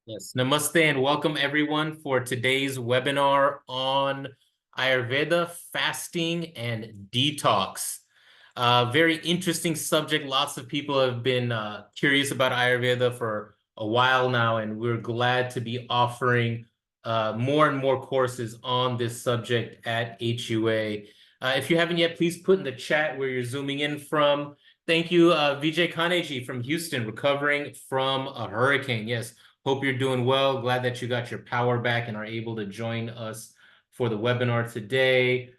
Yes, namaste and welcome everyone for today's webinar on Ayurveda, fasting, and detox. Very interesting subject. Lots of people have been curious about Ayurveda for a while now, and we're glad to be offering more and more courses on this subject at HUA. If you haven't yet, please put in the chat where you're zooming in from. Thank you, Vijay Kaneji from Houston, recovering from a hurricane. Yes. Hope you're doing well. Glad that you got your power back and are able to join us for the webinar today.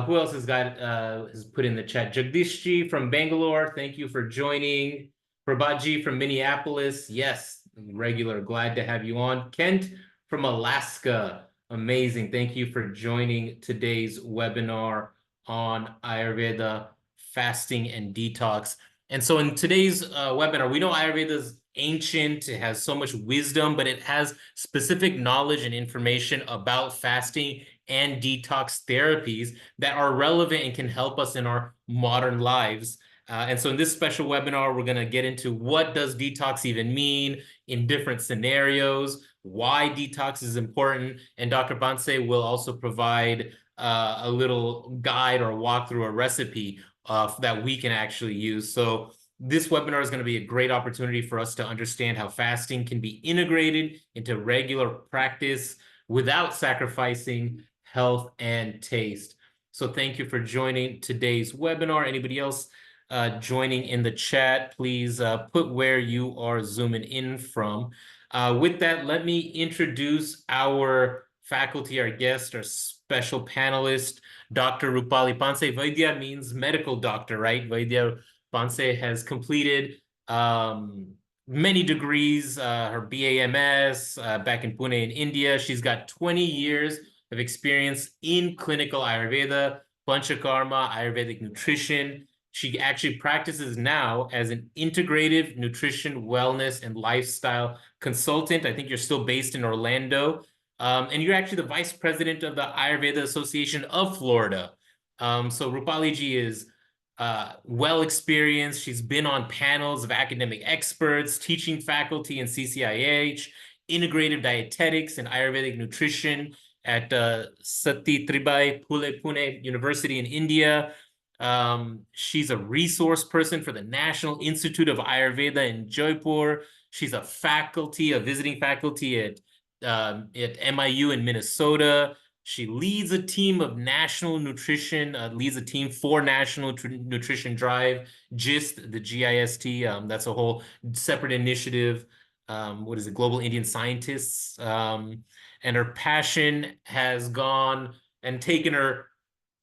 Who else has put in the chat? Jagdishji from Bangalore, thank you for joining. Prabhatji from Minneapolis, yes, regular. Glad to have you on. Kent from Alaska, amazing. Thank you for joining today's webinar on Ayurveda, fasting, and detox. And so in today's webinar, we know Ayurveda is ancient, it has so much wisdom, but it has specific knowledge and information about fasting and detox therapies that are relevant and can help us in our modern lives. And so in this special webinar, we're going to get into what does detox even mean in different scenarios, why detox is important, and Dr. Banse will also provide a little guide or walk through a recipe that we can actually use. So this webinar is going to be a great opportunity for us to understand how fasting can be integrated into regular practice without sacrificing health and taste. So thank you for joining today's webinar. Anybody else joining in the chat, please put where you are zooming in from. With that, let me introduce our faculty, our guest, our special panelist, Dr. Rupali Panse. Vaidya means medical doctor, right? Vaidya Panse has completed many degrees, her BAMS back in Pune in India. She's got 20 years of experience in clinical Ayurveda, Panchakarma, Ayurvedic nutrition. She actually practices now as an integrative nutrition, wellness, and lifestyle consultant. I think you're still based in Orlando. And you're actually the vice president of the Ayurveda Association of Florida. So Rupali ji is well experienced. She's been on panels of academic experts, teaching faculty in CCIH, integrative dietetics and Ayurvedic nutrition at Sati Tribai Pune University in India. She's a resource person for the National Institute of Ayurveda in Jaipur. She's a visiting faculty at MIU in Minnesota. She leads a team of national nutrition, leads a team for National Nutrition Drive, GIST, the GIST. That's a whole separate initiative. What is it? Global Indian Scientists. And her passion has gone and taken her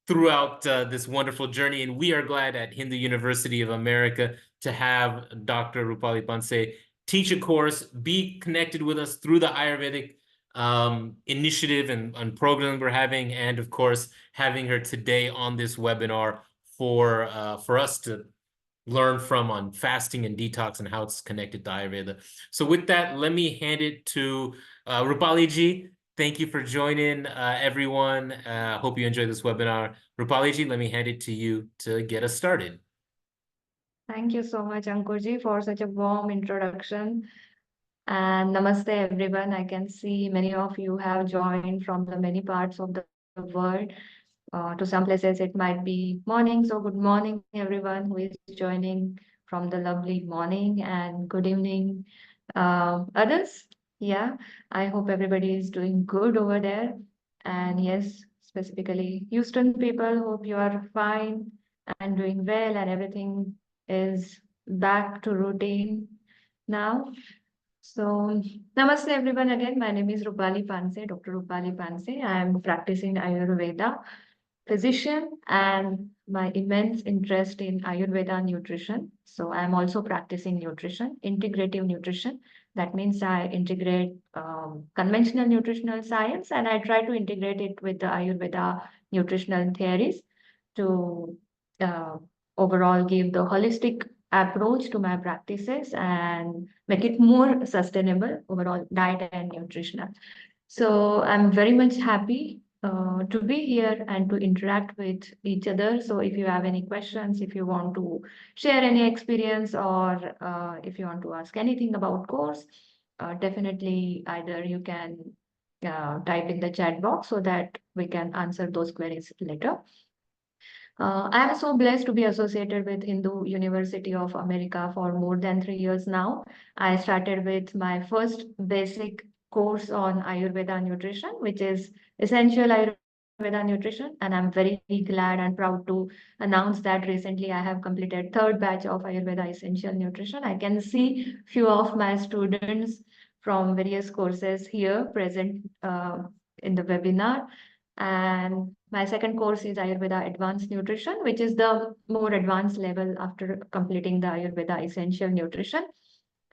throughout this wonderful journey. And we are glad at Hindu University of America to have Dr. Rupali Panse teach a course, be connected with us through the Ayurvedic initiative and program we're having, and of course having her today on this webinar for us to learn from on fasting and detox and how it's connected to Ayurveda. So with that, let me hand it to Rupali ji. Thank you for joining, everyone. Hope you enjoy this webinar. Rupali ji, let me hand it to you to get us started. Thank you so much, Ankurji, for such a warm introduction. And namaste, everyone. I can see many of you have joined from the many parts of the world. To some places, it might be morning. So good morning, everyone who is joining from the lovely morning, and good evening, others. Yeah, I hope everybody is doing good over there. And yes, specifically Houston people, hope you are fine and doing well, and everything is back to routine now. So, namaste everyone again. My name is Rupali Panse, Dr. Rupali Panse. I am practicing Ayurveda physician and my immense interest in Ayurveda nutrition. So, I am also practicing nutrition, integrative nutrition. That means I integrate conventional nutritional science and I try to integrate it with the Ayurveda nutritional theories to uh, overall give the holistic approach to my practices and make it more sustainable overall diet and nutritional. So I'm very much happy to be here and to interact with each other. So if you have any questions, if you want to share any experience, or if you want to ask anything about course, definitely either you can type in the chat box so that we can answer those queries later. I am so blessed to be associated with Hindu University of America for more than 3 years now. I started with my first basic course on Ayurveda nutrition, which is essential Ayurveda nutrition, and I'm very glad and proud to announce that recently I have completed third batch of Ayurveda essential nutrition. I can see few of my students from various courses here present in the webinar. And my second course is Ayurveda Advanced Nutrition, which is the more advanced level after completing the Ayurveda Essential Nutrition.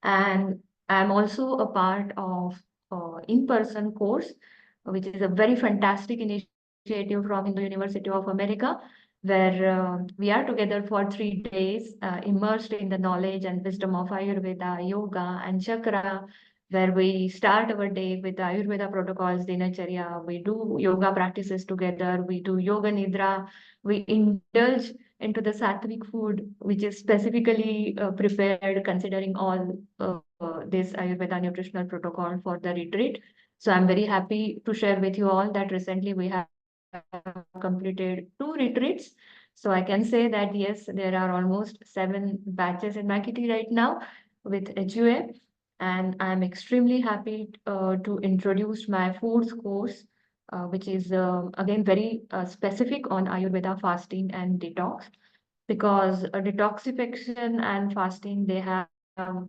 And I'm also a part of in-person course, which is a very fantastic initiative from Hindu University of America, where we are together for 3 days, immersed in the knowledge and wisdom of Ayurveda, yoga, and chakra, where we start our day with the Ayurveda protocols, dinacharya. We do yoga practices together. We do yoga nidra. We indulge into the sattvic food, which is specifically prepared considering all this Ayurveda nutritional protocol for the retreat. So I'm very happy to share with you all that recently we have completed 2 retreats. So I can say that yes, there are almost 7 batches in my kitty right now with HUA. And I'm extremely happy to introduce my foods course, which is again very specific on Ayurveda fasting and detox, because detoxification and fasting, they have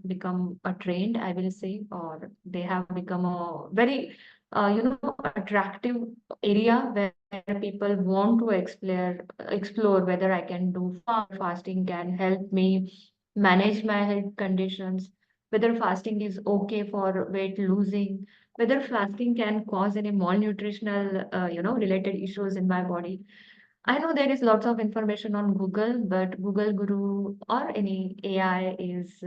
become a trend, I will say, or they have become a very attractive area where people want to explore whether I can do fasting can help me manage my health conditions, whether fasting is okay for weight losing, whether fasting can cause any malnutritional related issues in my body. I know there is lots of information on Google, but Google Guru or any AI is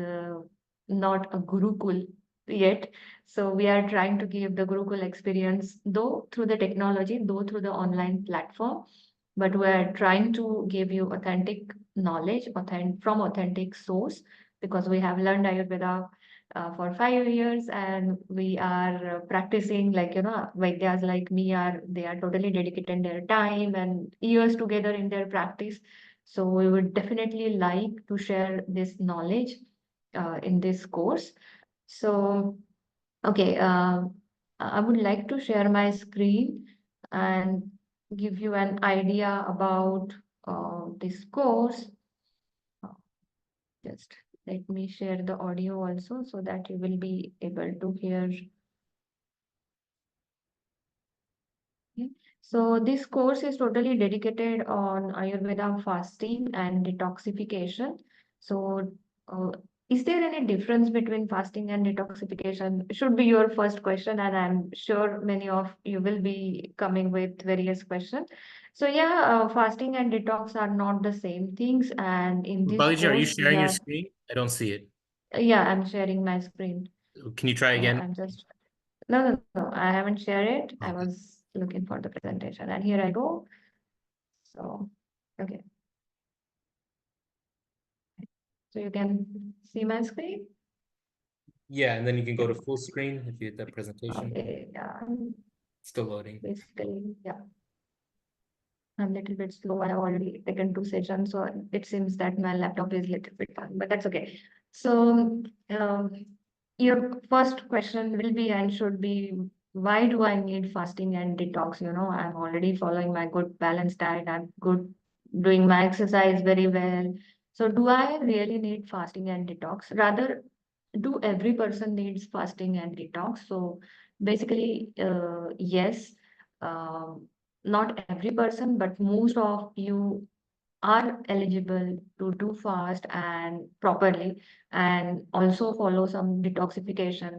not a Gurukul yet. So we are trying to give the Gurukul experience, though through the technology, though through the online platform, but we are trying to give you authentic knowledge, from authentic source, because we have learned Ayurveda for 5 years, and we are practicing, like Vaidyas like me are, they are totally dedicated their time and years together in their practice. So we would definitely like to share this knowledge in this course. So okay, I would like to share my screen and give you an idea about this course. Uh, Just let me share the audio also so that you will be able to hear. Okay. So this course is totally dedicated on Ayurveda fasting and detoxification. So uh, is there any difference between fasting and detoxification? Should be your first question, and I'm sure many of you will be coming with various questions. So yeah, fasting and detox are not the same things, and in this Balaji, are you course we sharing your are, screen? I don't see it. yeah, I'm sharing my screen. Can you try So again? I'm just, no, I haven't shared it. I Okay. was looking for the presentation, and here I go. So, okay. So you can see my screen. Yeah, and then you can go Yeah. to full screen if you hit that presentation. Okay. Yeah. Still loading. Basically, yeah. I'm a little bit slow. I have already taken 2 sessions, so it seems that my laptop is a little bit down, but that's okay. So, your first question will be and should be, why do I need fasting and detox? I'm already following my good balanced diet. I'm good doing my exercise very well. So, do I really need fasting and detox? Rather, do every person needs fasting and detox? So, basically, yes. Um, Not every person, but most of you are eligible to do fast and properly, and also follow some detoxification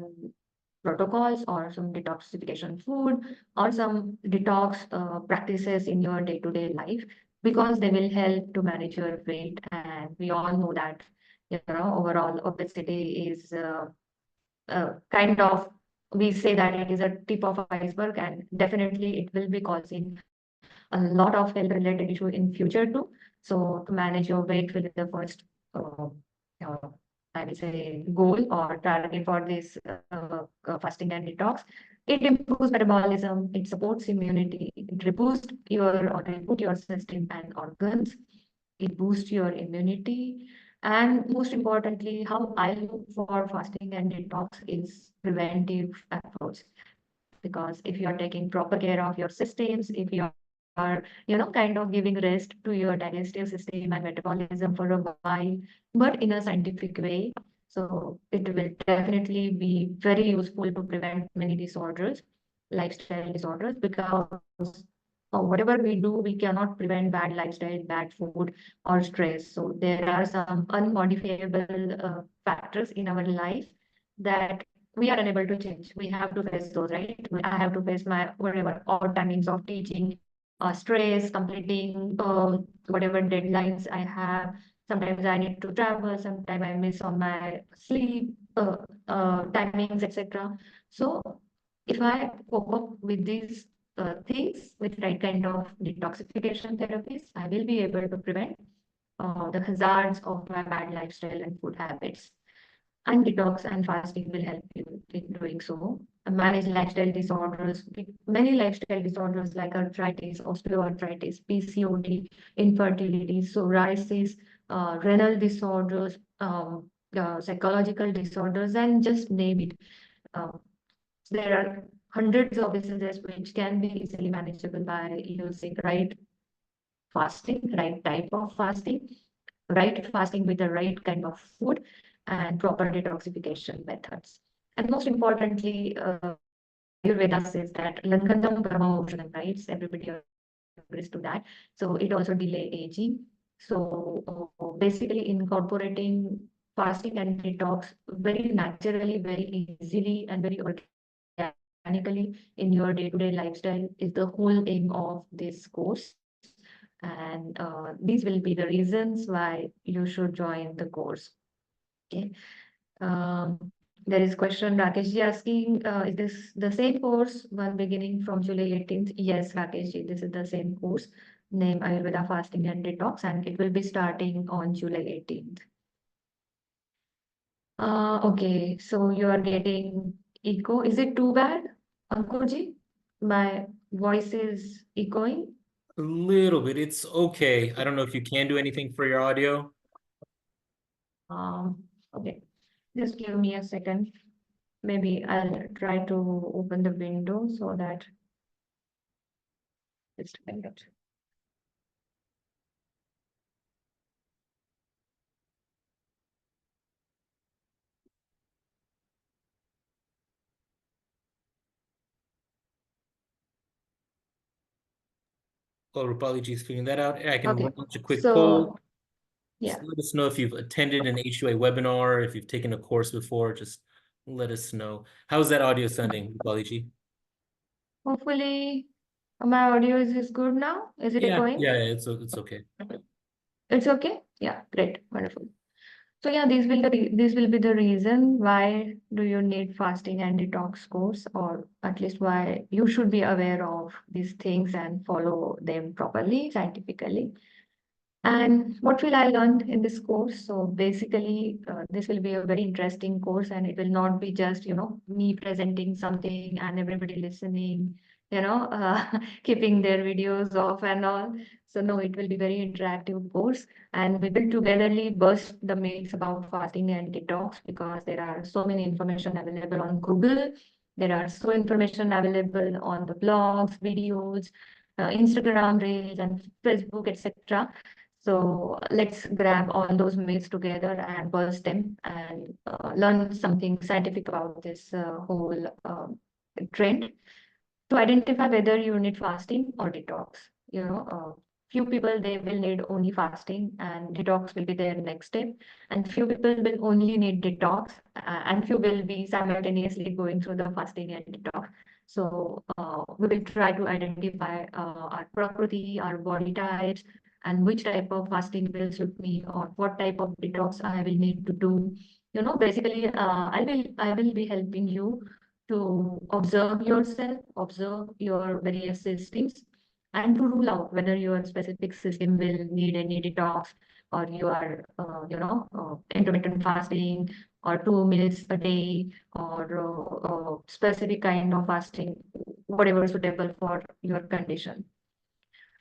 protocols or some detoxification food or some detox practices in your day-to-day life, because they will help to manage your weight. And we all know that, overall obesity is kind of, we say that it is a tip of iceberg, and definitely it will be causing a lot of health related issue in future too. So to manage your weight will be the first uh, I will say, goal or target for this fasting and detox. It improves metabolism, it supports immunity, it reboot your system and organs, it boosts your immunity, and most importantly, how I look for fasting and detox is preventive approach. Because if you are taking proper care of your systems, if you are, kind of giving rest to your digestive system and metabolism for a while, but in a scientific way, so it will definitely be very useful to prevent many disorders, lifestyle disorders, because whatever we do, we cannot prevent bad lifestyle, bad food, or stress. So there are some unmodifiable factors in our life that we are unable to change. We have to face those, right? I have to face my whatever odd timings of teaching, stress, completing whatever deadlines I have. Sometimes I need to travel, sometimes I miss on my sleep timings, etc. So if I cope up with these things with right kind of detoxification therapies, I will be able to prevent the hazards of my bad lifestyle and food habits. And detox and fasting will help you in doing so. Manage lifestyle disorders, many lifestyle disorders like arthritis, osteoarthritis, PCOD, infertility, psoriasis, renal disorders, psychological disorders, and just name it. Uh, there are hundreds of diseases which can be easily manageable by using right fasting, right type of fasting, right fasting with the right kind of food, and proper detoxification methods. And most importantly, Ayurveda says that Langandam Karma Bhushanam, right? Everybody agrees to that. So it also delay aging. So basically incorporating fasting and detox very naturally, very easily, and very organically in your day-to-day lifestyle is the whole aim of this course. And these will be the reasons why you should join the course. Okay. There is question Rakesh ji asking, is this the same course one beginning from July 18th? Yes, Rakesh ji, this is the same course named Ayurveda Fasting and Detox, and it will be starting on July 18th. Okay, so you are getting echo. Is it too bad, Ankur ji? My voice is echoing. A little bit. It's okay. I don't know if you can do anything for your audio. Okay, just give me a second. Maybe I'll try to open the window so that it's better. Oh, Rupali is figuring that out. I can Okay, launch a quick poll. so Just yeah, let us know if you've attended an HUA webinar, if you've taken a course before, just let us know. How's that audio sounding, Rupali? hopefully my audio is good now. Is it Yeah, echoing? it's okay. It's okay? Yeah, great, wonderful. So yeah, this will be the reason why do you need fasting and detox course, or at least why you should be aware of these things and follow them properly, scientifically. And what will I learn in this course? So basically, this will be a very interesting course, and it will not be just, me presenting something and everybody listening, keeping their videos off and all. So no, it will be very interactive course, and we will togetherly burst the myths about fasting and detox, because there are so many information available on Google. There are so information available on the blogs, videos, Instagram reels, and Facebook, etc. So let's grab all those myths together and burst them and learn something scientific about this whole trend to identify whether you need fasting or detox. Few people they will need only fasting and detox will be their next step, and few people will only need detox, and few will be simultaneously going through the fasting and detox. So we will try to identify our prakriti, our body types, and which type of fasting will suit me, or what type of detox I will need to do. Basically, I will be helping you to observe yourself, observe your various systems, and to rule out whether your specific system will need any detox, or you are, intermittent fasting, or 2 meals a day, or specific kind of fasting, whatever is suitable for your condition.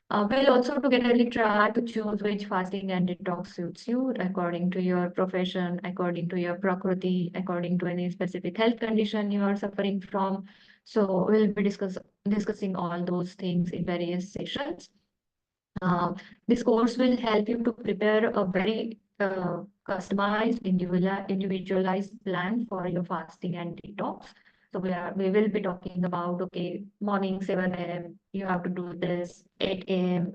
We'll also together try to choose which fasting and detox suits you according to your profession, according to your prakriti, according to any specific health condition you are suffering from. So we'll be discussing all those things in various sessions. Uh, this course will help you to prepare a very customized, individualized plan for your fasting and detox. So we will be talking about, okay, morning 7 a.m. you have to do this, 8 a.m.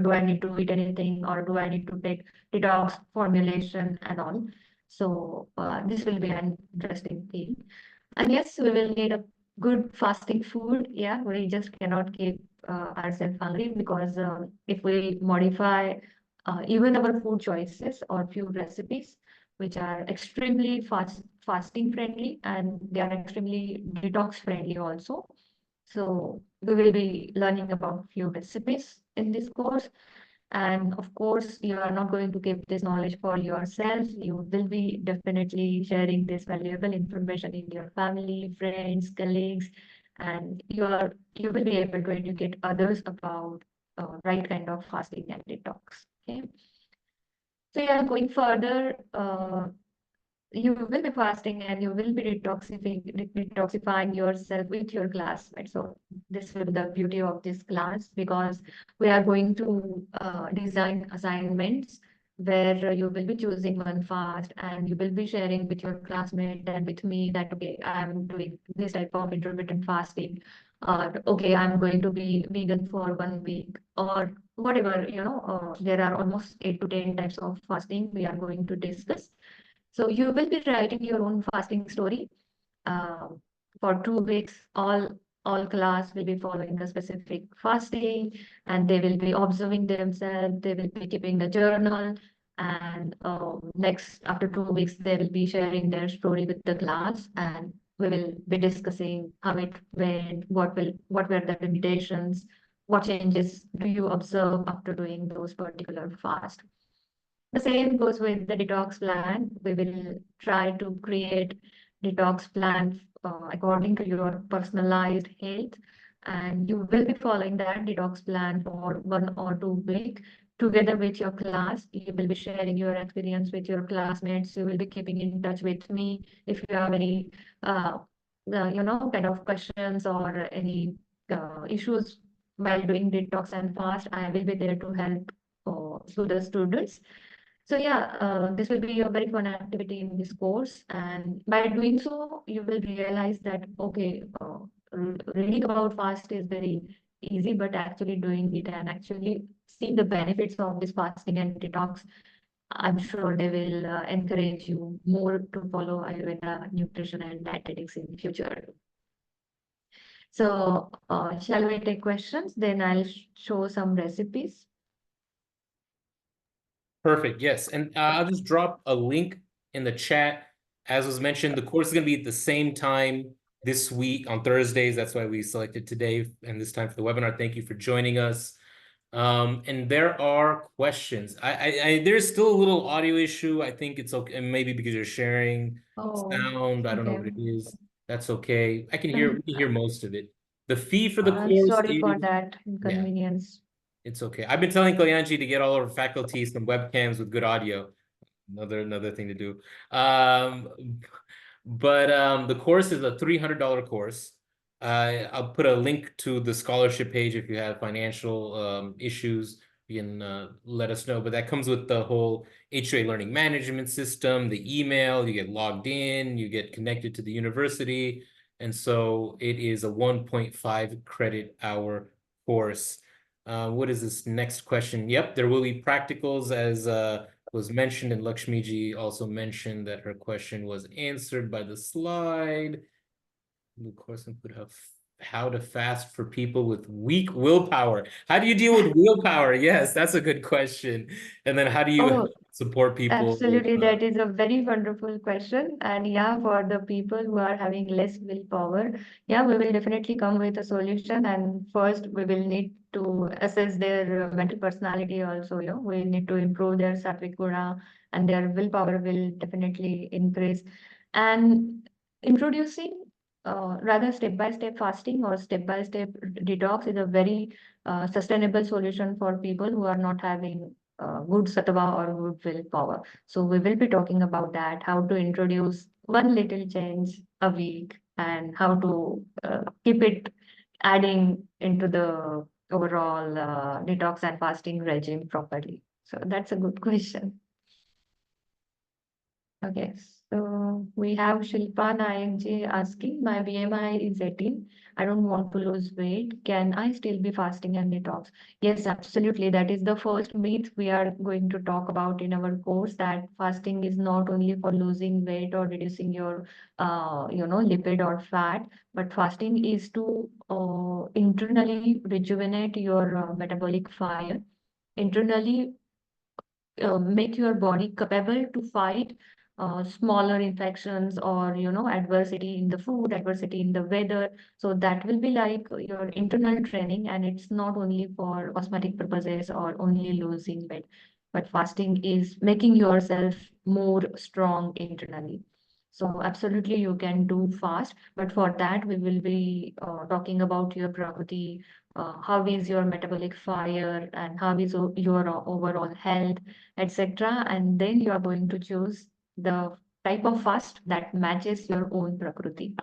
Do I need to eat anything, or do I need to take detox formulation and all? So this will be an interesting thing. And yes, we will need a good fasting food. Yeah, we just cannot keep ourselves hungry, because if we modify even our food choices or few recipes, which are extremely fasting friendly, and they are extremely detox friendly also. So we will be learning about few recipes in this course. And of course, you are not going to keep this knowledge for yourself. You will be definitely sharing this valuable information in your family, friends, colleagues, and you will be able to educate others about right kind of fasting and detox. Okay. So yeah, going further, you will be fasting and you will be detoxifying yourself with your classmates. So this will be the beauty of this class, because we are going to design assignments where you will be choosing one fast, and you will be sharing with your classmate and with me that, okay, I'm doing this type of intermittent fasting, or okay, I'm going to be vegan for 1 week, or whatever, there are almost 8 to 10 types of fasting we are going to discuss. So you will be writing your own fasting story. Uh, for 2 weeks, all class will be following a specific fasting, and they will be observing themselves. They will be keeping the journal, and next after 2 weeks, they will be sharing their story with the class, and we will be discussing how it went, what were the limitations, what changes do you observe after doing those particular fast. The same goes with the detox plan. We will try to create detox plan according to your personalized health, and you will be following that detox plan for 1 or 2 weeks together with your class. You will be sharing your experience with your classmates. You will be keeping in touch with me if you have any, uh, kind of questions or any issues while doing detox and fast. I will be there to help to the students. So yeah, this will be a very fun activity in this course, and by doing so, you will realize that, okay, reading about fast is very easy, but actually doing it and actually seeing the benefits of this fasting and detox, I'm sure they will encourage you more to follow Ayurveda nutrition and dietetics in the future. So, shall we take questions? Then I'll show some recipes. Perfect. Yes. And I'll just drop a link in the chat. As was mentioned, the course is going to be at the same time this week on Thursdays. That's why we selected today and this time for the webinar. Thank you for joining us. And there are questions. There's still a little audio issue. I think it's okay. Maybe because you're sharing Oh, sound. I don't know okay. what it is. That's okay. We can hear most of it. The fee for the course Sorry for is, that yeah. inconvenience. It's okay. I've been telling Kalyanji to get all our faculty some webcams with good audio. Another thing to do. Um, but the course is a $300 course. I'll put a link to the scholarship page if you have financial issues. You can let us know. But that comes with the whole HOA learning management system, the email. You get logged in, you get connected to the university, and so it is a 1.5 credit hour course. What is this next question? Yep, there will be practicals as was mentioned, and Lakshmiji also mentioned that her question was answered by the slide. The course include how How to fast for people with weak willpower. How do you deal with willpower? Yes, that's a good question. And then how do you Oh, support people with absolutely, that is a very wonderful question. And yeah, for the people who are having less willpower, yeah, we will definitely come with a solution. And first, we will need to assess their mental personality also. We need to improve their sattvic guna, and their willpower will definitely increase. And introducing rather step-by-step fasting or step-by-step detox is a very sustainable solution for people who are not having good sattva or good willpower. So we will be talking about that, how to introduce one little change a week and how to keep it adding into the overall detox and fasting regime properly. So that's a good question. Okay, so we have Shilpa Nayak asking, my BMI is 18. I don't want to lose weight. Can I still be fasting and detox? Yes, absolutely. That is the first myth we are going to talk about in our course, that fasting is not only for losing weight or reducing your, lipid or fat, but fasting is to internally rejuvenate your metabolic fire, internally make your body capable to fight smaller infections or adversity in the food, adversity in the weather. So that will be like your internal training, and it's not only for cosmetic purposes or only losing weight, but fasting is making yourself more strong internally. So absolutely you can do fast, but for that we will be talking about your prakriti, how is your metabolic fire and how is your overall health, etc. And then you are going to choose the type of fast that matches your own prakriti.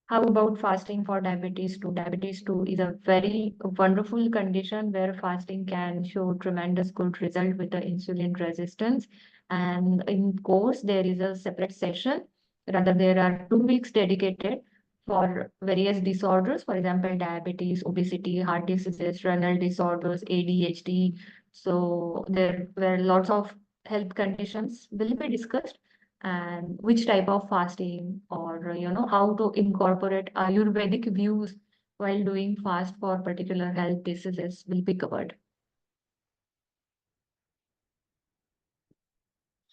How about fasting for diabetes 2? Diabetes 2 is a very wonderful condition where fasting can show tremendous good result with the insulin resistance. And in course, there is a separate session. Rather, there are 2 weeks dedicated for various disorders, for example, diabetes, obesity, heart diseases, renal disorders, ADHD. So there were lots of health conditions will be discussed, and which type of fasting or how to incorporate Ayurvedic views while doing fast for particular health diseases will be covered.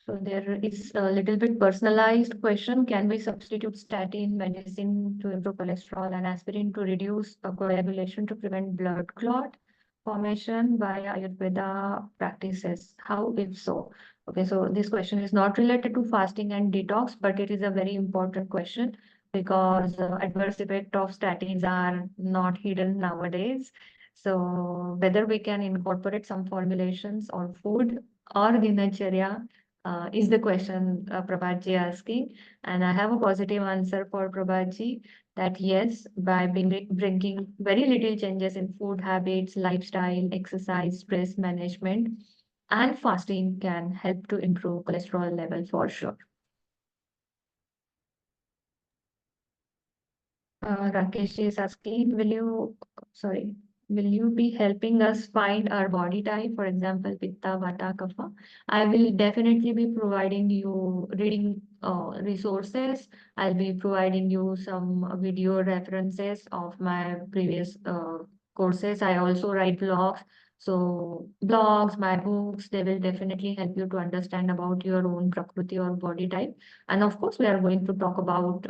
So there is a little bit personalized question. Can we substitute statin medicine to improve cholesterol and aspirin to reduce coagulation to prevent blood clot formation by Ayurveda practices? How if so? Okay, so this question is not related to fasting and detox, but it is a very important question because adverse effect of statins are not hidden nowadays. So whether we can incorporate some formulations or food or dinacharya is the question Prabhatji asking. And I have a positive answer for Prabhatji that yes, by bringing very little changes in food habits, lifestyle, exercise, stress management, and fasting can help to improve cholesterol level for sure. Rakesh is asking, will you be helping us find our body type, for example, Pitta, Vata, Kapha? I will definitely be providing you reading resources. I'll be providing you some video references of my previous courses. I also write blogs. So blogs, my books, they will definitely help you to understand about your own Prakriti or body type. And of course, we are going to talk about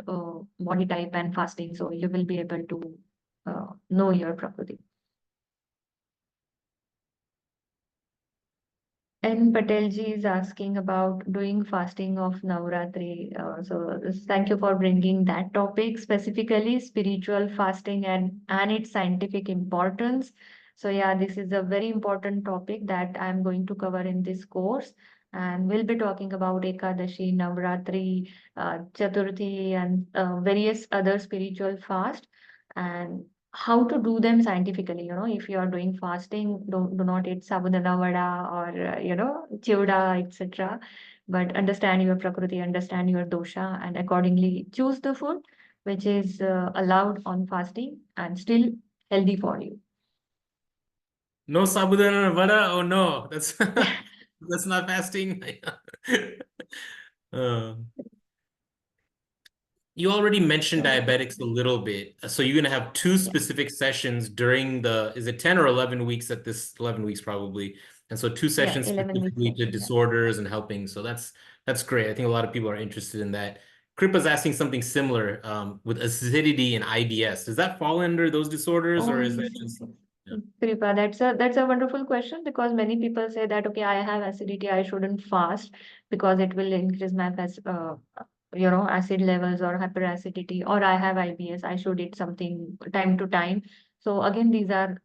body type and fasting, so you will be able to know your Prakriti. And Patelji is asking about doing fasting of Navratri. Thank you for bringing that topic, specifically spiritual fasting and its scientific importance. So yeah, this is a very important topic that I'm going to cover in this course. And we'll be talking about Ekadashi, Navratri, Chaturthi, and various other spiritual fast, and how to do them scientifically. If you are doing fasting, do not eat sabudana vada or chiuda, etc., but understand your prakriti, understand your dosha, and accordingly choose the food which is allowed on fasting and still healthy for you. no sabudana vada? Oh no, that's that's not fasting. Uh, You already mentioned So diabetics a little bit. So you're going to have two yeah, specific sessions during is it 10 or 11 weeks at this, 11 weeks probably. And so two yeah, sessions 11 week specifically to session. Yeah. disorders and helping. So that's great. I think a lot of people are interested in that. Kripa's asking something similar with acidity and IBS. Does that fall under those disorders or Oh, is that yes, yes, just, yes. yeah. Kripa, that's a wonderful question because many people say that okay, I have acidity, I shouldn't fast because it will increase my acid levels or hyperacidity, or I have IBS, I should eat something time to time. So again, these are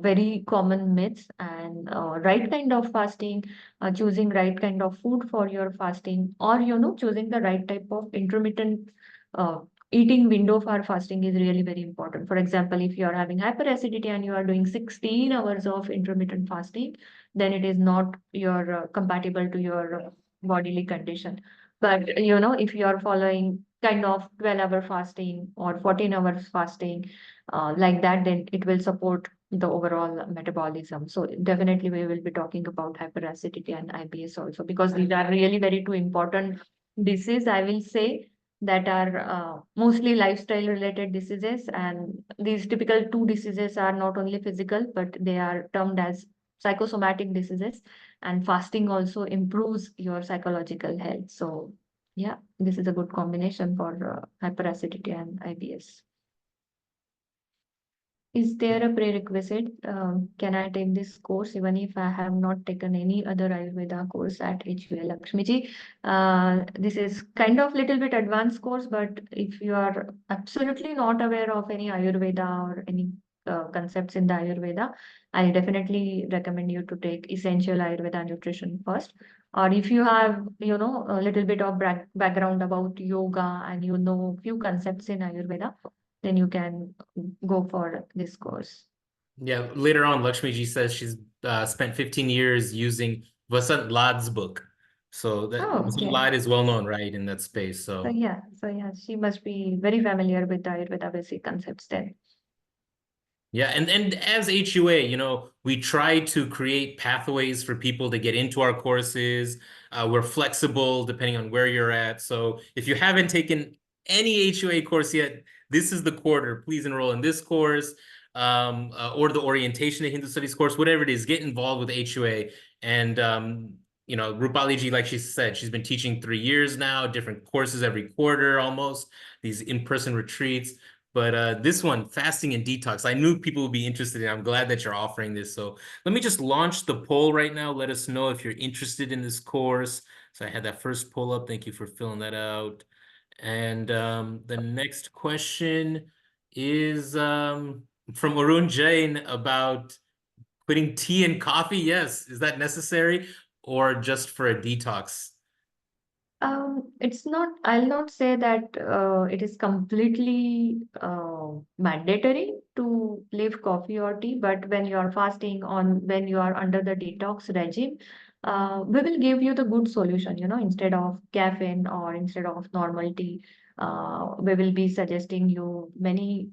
very common myths, and right kind of fasting, choosing right kind of food for your fasting, or choosing the right type of intermittent uh, eating window for fasting is really very important. For example, if you are having hyperacidity and you are doing 16 hours of intermittent fasting, then it is not your compatible to your bodily condition. But if you are following kind of 12-hour fasting or 14 hours fasting, like that, then it will support the overall metabolism. So definitely we will be talking about hyperacidity and IBS also because these are really very two important diseases, I will say, that are mostly lifestyle related diseases. And these typical two diseases are not only physical, but they are termed as psychosomatic diseases. And fasting also improves your psychological health. So, yeah, this is a good combination for hyperacidity and IBS. Is there a prerequisite? Can I take this course even if I have not taken any other Ayurveda course at HUL? Lakshmiji, this is kind of little bit advanced course, but if you are absolutely not aware of any Ayurveda or any concepts in the Ayurveda, I definitely recommend you to take essential Ayurveda nutrition first. Or if you have, a little bit of background about yoga and few concepts in Ayurveda, then you can go for this course. Yeah, later on, Lakshmiji says she's spent 15 years using Vasant Lad's book. So that Oh, Vasant okay. Lad is well known, right, in that space. So So yeah, she must be very familiar with the Ayurveda basic concepts then. yeah, and as HUA, we try to create pathways for people to get into our courses. We're flexible depending on where you're at. So if you haven't taken any HUA course yet, this is the quarter. Please enroll in this course, or the orientation to Hindu studies course, whatever it is. Get involved with HUA. And Rupali ji, like she said, she's been teaching 3 years now, different courses every quarter almost. These in-person retreats. But this one, fasting and detox, I knew people would be interested in. I'm glad that you're offering this. So let me just launch the poll right now. Let us know if you're interested in this course. So I had that first poll up. Thank you for filling that out. And the next question is from Arun Jain about putting tea and coffee. Yes, is that necessary or just for a detox? It's not, I'll not say that it is completely mandatory to leave coffee or tea, but when you are fasting on when you are under the detox regime, we will give you the good solution, instead of caffeine or instead of normal tea, we will be suggesting you many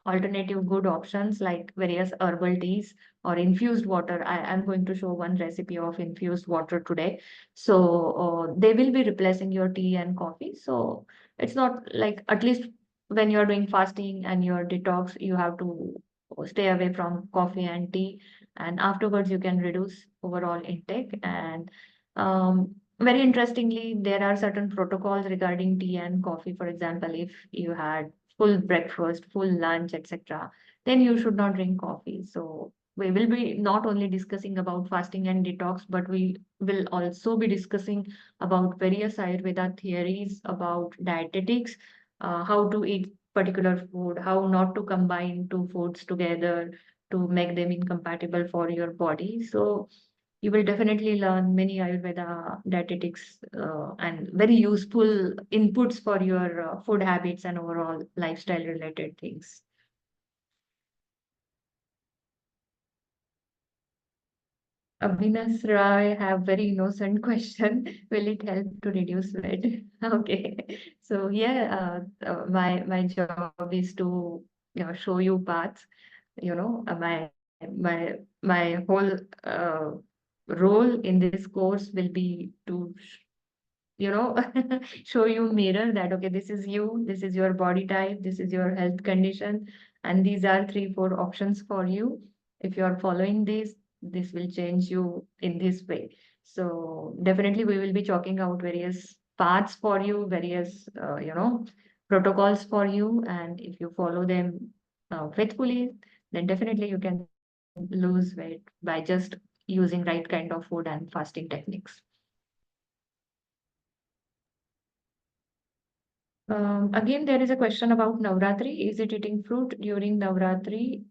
alternative good options like various herbal teas or infused water. I am going to show one recipe of infused water today. So they will be replacing your tea and coffee. So it's not like, at least when you're doing fasting and your detox, you have to stay away from coffee and tea. And afterwards, you can reduce overall intake. And very interestingly, there are certain protocols regarding tea and coffee. For example, if you had full breakfast, full lunch, etc., then you should not drink coffee. So we will be not only discussing about fasting and detox, but we will also be discussing about various Ayurveda theories about dietetics, how to eat particular food, how not to combine two foods together to make them incompatible for your body. So you will definitely learn many Ayurveda dietetics and very useful inputs for your food habits and overall lifestyle related things. Avinash Rai have very innocent question. Will it help to reduce weight? Okay. So yeah, my job is to show you paths. My whole role in this course will be to you know, show you mirror that, okay, this is you, this is your body type, this is your health condition, and these are three, four options for you. If you are following this will change you in this way. So definitely we will be chalking out various paths for you, various, protocols for you. And if you follow them faithfully, then definitely you can lose weight by just using right kind of food and fasting techniques. Again, there is a question about Navratri. Is it eating fruit during Navratri?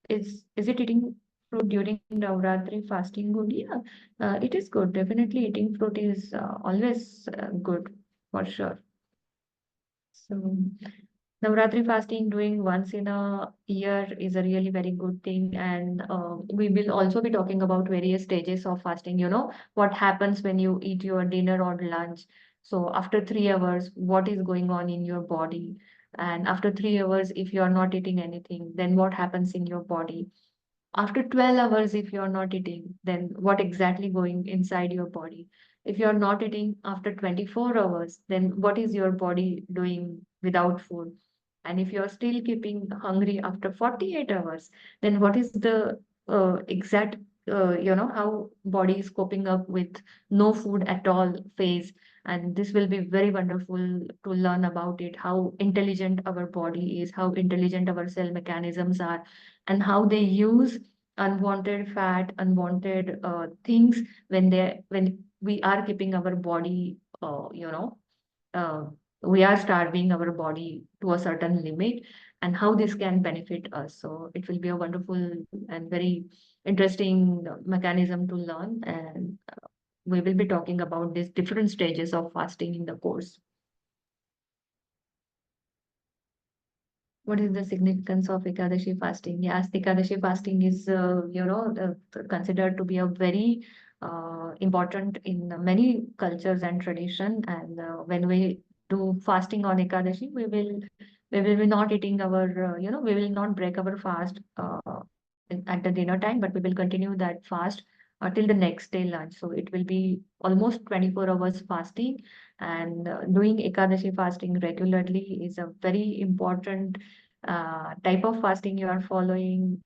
Is it eating fruit during Navratri fasting good? Yeah, it is good. Definitely, eating fruit is always good for sure. So, Navratri fasting doing once in a year is a really very good thing. And we will also be talking about various stages of fasting. You know, what happens when you eat your dinner or lunch. So after 3 hours, what is going on in your body? And after 3 hours, if you are not eating anything, then what happens in your body? After 12 hours, if you're not eating, then what exactly going inside your body? If you're not eating after 24 hours, then what is your body doing without food? And if you're still keeping hungry after 48 hours, then what is the exact, how body is coping up with no food at all phase? And this will be very wonderful to learn about it, how intelligent our body is, how intelligent our cell mechanisms are, and how they use unwanted fat, unwanted things when we are keeping our body, uh, we are starving our body to a certain limit, and how this can benefit us. So it will be a wonderful and very interesting mechanism to learn, and we will be talking about these different stages of fasting in the course. What is the significance of Ekadashi fasting? Yes, Ekadashi fasting is, considered to be a very important in many cultures and tradition. And when we do fasting on Ekadashi, we will be not eating our, we will not break our fast at the dinner time, but we will continue that fast till the next day lunch. So it will be almost 24 hours fasting, and doing Ekadashi fasting regularly is a very important type of fasting you are following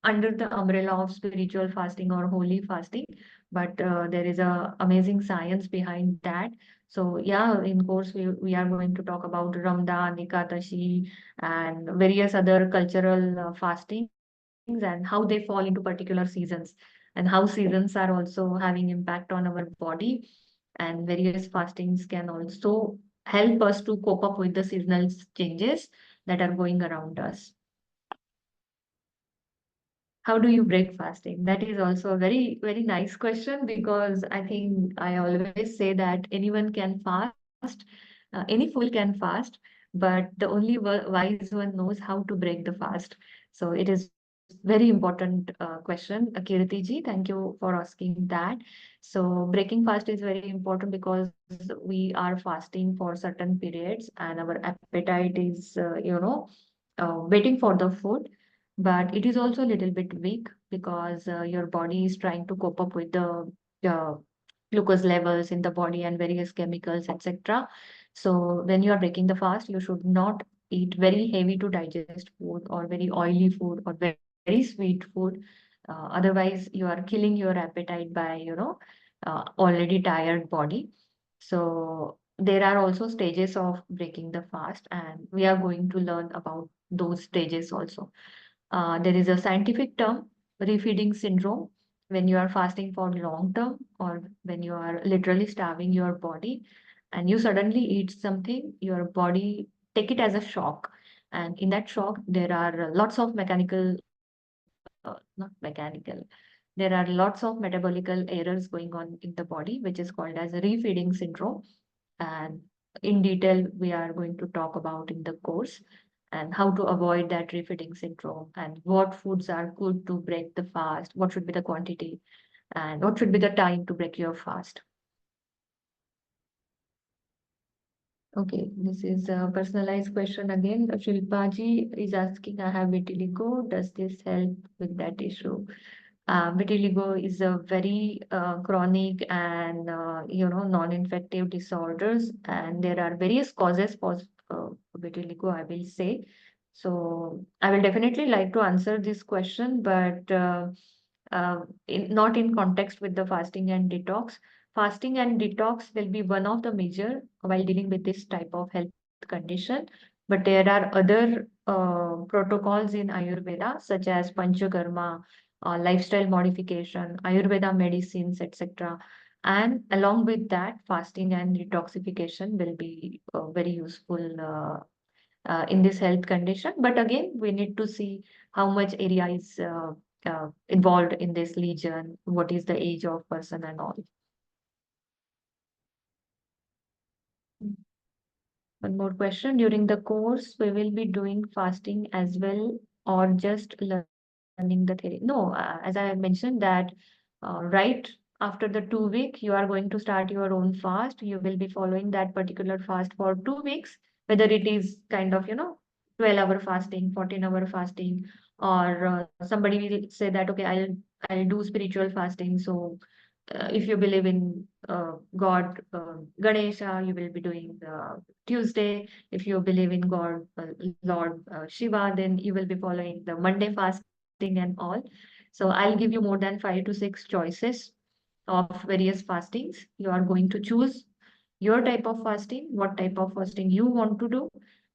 under the umbrella of spiritual fasting or holy fasting. But there is a amazing science behind that. So yeah, in course we are going to talk about Ramadan, Ekadashi, and various other cultural fastings, and how they fall into particular seasons, and how seasons are also having impact on our body. And various fastings can also help us to cope up with the seasonal changes that are going around us. How do you break fasting? That is also a very, very nice question, because I think I always say that anyone can fast, any fool can fast, but the only wise one knows how to break the fast. So it is very important question, Kirti ji. Thank you for asking that. So breaking fast is very important because we are fasting for certain periods, and our appetite is, waiting for the food, but it is also a little bit weak because your body is trying to cope up with the uh, glucose levels in the body and various chemicals, etc. So when you are breaking the fast, you should not eat very heavy to digest food or very oily food or very sweet food. Otherwise, you are killing your appetite by, already tired body. So there are also stages of breaking the fast, and we are going to learn about those stages also. There is a scientific term, refeeding syndrome, when you are fasting for long term, or when you are literally starving your body and you suddenly eat something, your body take it as a shock. And in that shock, there are lots of mechanical, not mechanical, there are lots of metabolical errors going on in the body, which is called as a refeeding syndrome. And in detail, we are going to talk about in the course, and how to avoid that refeeding syndrome, and what foods are good to break the fast, what should be the quantity, and what should be the time to break your fast. Okay, this is a personalized question again. Shilpa ji is asking, I have vitiligo. Does this help with that issue? Vitiligo is a very chronic and non-infective disorders, and there are various causes for vitiligo, I will say. So I will definitely like to answer this question, but not in context with the fasting and detox. Fasting and detox will be one of the measure while dealing with this type of health condition, but there are other protocols in Ayurveda, such as Panchakarma, lifestyle modification, Ayurveda medicines, etc. And along with that, fasting and detoxification will be very useful in this health condition. But again, we need to see how much area is involved in this lesion, what is the age of person and all. One more question. During the course, we will be doing fasting as well, or just learning the theory? No, as I mentioned that right after the 2 week, you are going to start your own fast. You will be following that particular fast for 2 weeks, whether it is kind of, 12-hour fasting, 14-hour fasting, or somebody will say that, okay, I'll do spiritual fasting. So if you believe in God, Ganesha, you will be doing Tuesday. If you believe in God, Lord Shiva, then you will be following the Monday fasting and all. So I'll give you more than 5 to 6 choices of various fastings. You are going to choose your type of fasting, what type of fasting you want to do.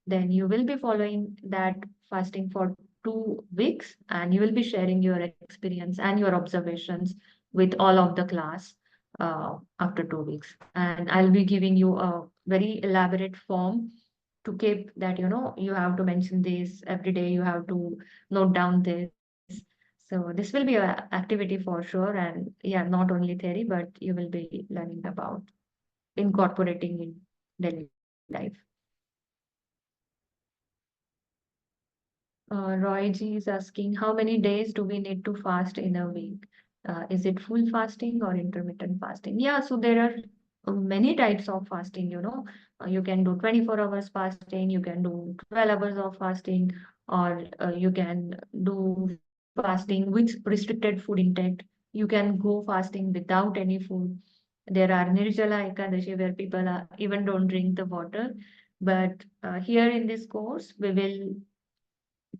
Then you will be following that fasting for 2 weeks, and you will be sharing your experience and your observations with all of the class after 2 weeks. And I'll be giving you a very elaborate form to keep that, you have to mention this every day, you have to note down this. So this will be a activity for sure. And yeah, not only theory, but you will be learning about incorporating in daily life. Roy G is asking, how many days do we need to fast in a week? Is it full fasting or intermittent fasting? Yeah, so there are many types of fasting, You can do 24 hours fasting, you can do 12 hours of fasting, or you can do fasting with restricted food intake. You can go fasting without any food. There are Nirjala Ekadashi where people even don't drink the water. But here in this course, we will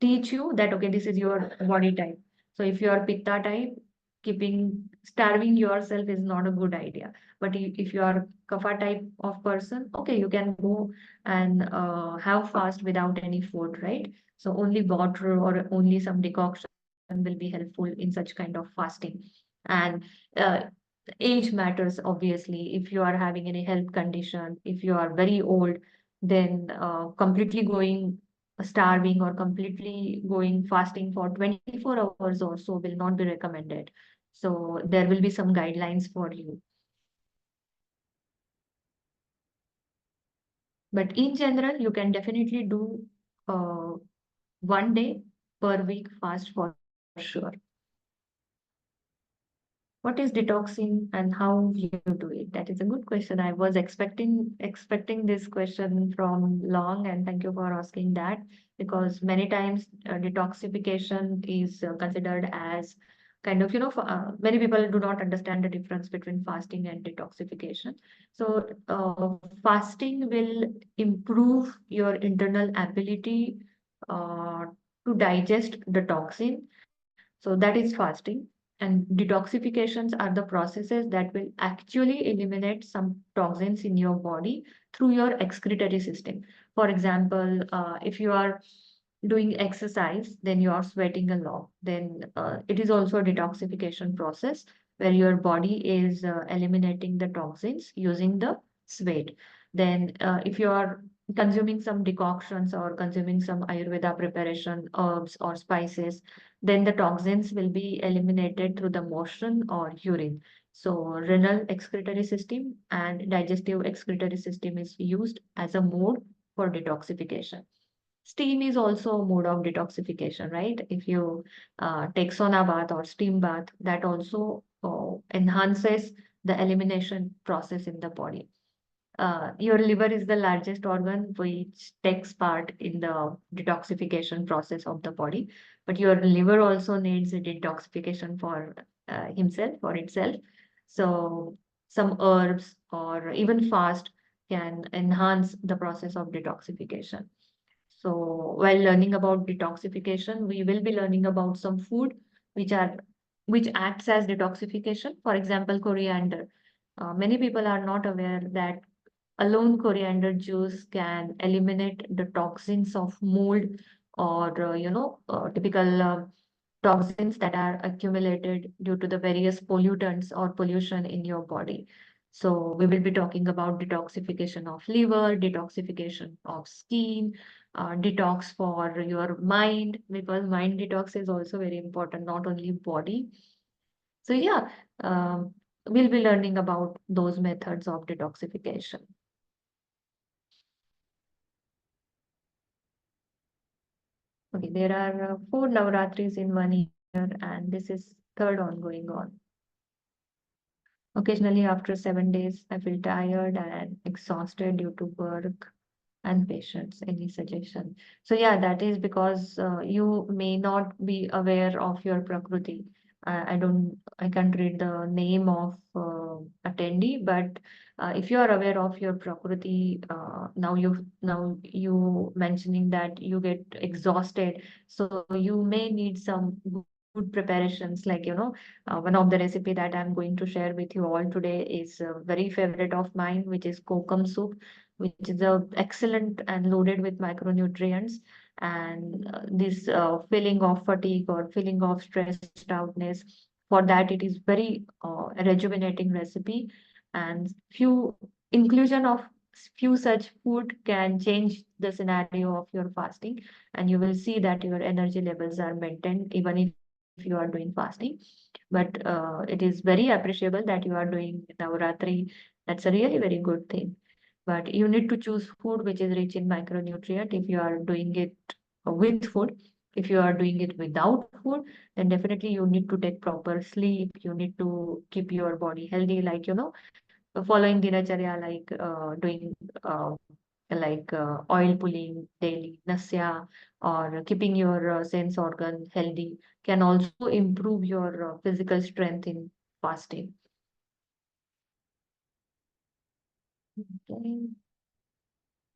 teach you that okay, this is your body type. So if you are pitta type, keeping starving yourself is not a good idea. But if you are kapha type of person, okay, you can go and have fast without any food, right? So only water or only some decoction will be helpful in such kind of fasting. And uh, age matters, obviously. If you are having any health condition, if you are very old, then completely going starving or completely going fasting for 24 hours or so will not be recommended. So there will be some guidelines for you. But in general, you can definitely do uh, 1 day per week fast for sure. What is detoxing and how you do it? That is a good question. I was expecting this question from long, and thank you for asking that, because many times detoxification is considered as kind of, many people do not understand the difference between fasting and detoxification. So fasting will improve your internal ability uh, to digest the toxin, so that is fasting. And detoxifications are the processes that will actually eliminate some toxins in your body through your excretory system. For example, if you are doing exercise, then you are sweating a lot. Then it is also a detoxification process where your body is eliminating the toxins using the sweat. Then if you are consuming some decoctions or consuming some Ayurveda preparation, herbs or spices, then the toxins will be eliminated through the motion or urine. So renal excretory system and digestive excretory system is used as a mode for detoxification. Steam is also a mode of detoxification, right? If you take sauna bath or steam bath, that also enhances the elimination process in the body. Your liver is the largest organ which takes part in the detoxification process of the body, but your liver also needs a detoxification for for itself. So some herbs or even fast can enhance the process of detoxification. So while learning about detoxification, we will be learning about some food which are which acts as detoxification. For example, coriander. Many people are not aware that alone coriander juice can eliminate the toxins of mold or typical toxins that are accumulated due to the various pollutants or pollution in your body. So we will be talking about detoxification of liver, detoxification of skin, detox for your mind, because mind detox is also very important, not only body. So yeah, we'll be learning about those methods of detoxification. Okay, there are four Navratris in 1 year, and this is third ongoing on. Occasionally, after 7 days, I feel tired and exhausted due to work and patience. Any suggestion? So yeah, that is because you may not be aware of your prakriti. I can't read the name of attendee, but if you are aware of your prakriti, now you mentioning that you get exhausted, so you may need some good preparations, like one of the recipe that I'm going to share with you all today is a very favorite of mine, which is kokum soup, which is excellent and loaded with micronutrients. And this feeling of fatigue or feeling of stressed outness, for that it is very rejuvenating recipe. And few inclusion of few such food can change the scenario of your fasting, and you will see that your energy levels are maintained even if you are doing fasting. But it is very appreciable that you are doing Navaratri. That's a really very good thing. But you need to choose food which is rich in micronutrient if you are doing it with food. If you are doing it without food, then definitely you need to take proper sleep. You need to keep your body healthy, like following dinacharya, like doing oil pulling daily, nasya, or keeping your sense organ healthy can also improve your physical strength in fasting. Okay.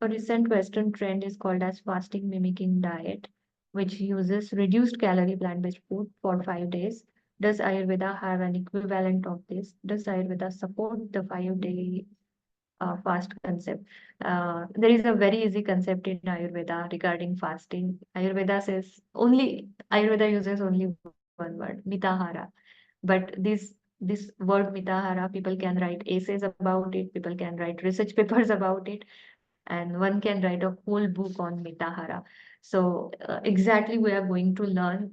A recent Western trend is called as fasting mimicking diet, which uses reduced calorie plant-based food for 5 days. Does Ayurveda have an equivalent of this? Does Ayurveda support the 5 day fast concept? There is a very easy concept in Ayurveda regarding fasting. Ayurveda uses only one word, mitahara. But this word mitahara, people can write essays about it, people can write research papers about it, and one can write a whole book on Mitahara. So exactly we are going to learn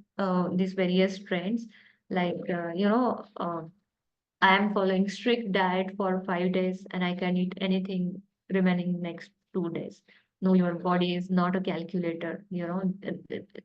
these various trends, like I am following strict diet for 5 days and I can eat anything remaining next 2 days. No, your body is not a calculator.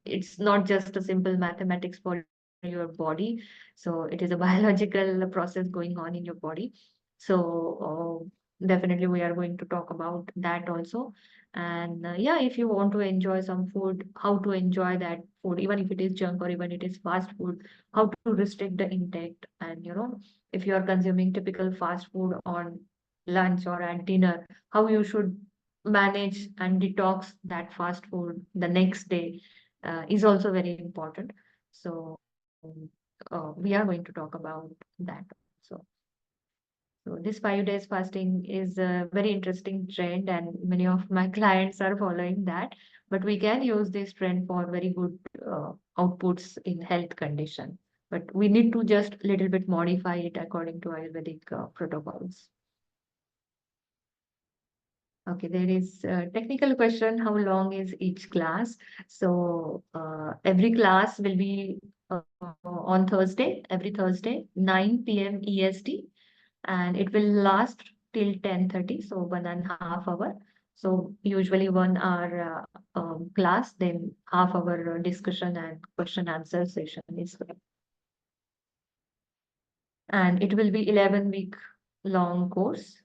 It's not just a simple mathematics for your body. So it is a biological process going on in your body. So definitely we are going to talk about that also. And yeah, if you want to enjoy some food, how to enjoy that food, even if it is junk or even it is fast food, how to restrict the intake, and if you are consuming typical fast food on lunch or at dinner, how you should manage and detox that fast food the next day is also very important. So we are going to talk about that. So, so this 5 days fasting is a very interesting trend, and many of my clients are following that. But we can use this trend for very good outputs in health condition. But we need to just little bit modify it according to Ayurvedic protocols. Okay, there is a technical question. How long is each class? So every class will be on Thursday, every Thursday, 9 p.m. EST, and it will last till 10:30, so 1.5 hours. So usually 1 hour class, then half-hour discussion and question answer session is there. And it will be 11-week long course.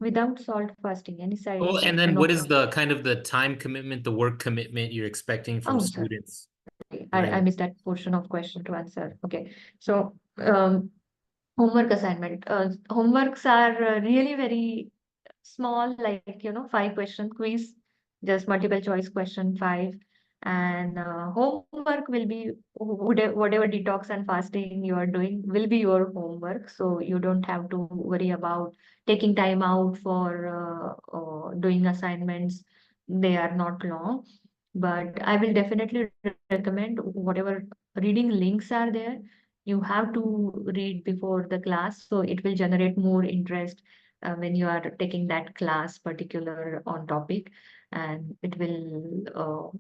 Without salt fasting, any side Oh, and effect? then No. what is the kind of the time commitment, the work commitment you're expecting from Oh, sorry. students I during? missed that portion of question to answer. Okay. So, homework assignment. Homeworks are really very small, like, 5 question quiz, just multiple choice question five. And homework will be whatever detox and fasting you are doing will be your homework. So you don't have to worry about taking time out for doing assignments. They are not long, but I will definitely recommend whatever reading links are there. You have to read before the class, so it will generate more interest when you are taking that class particular on topic, and it will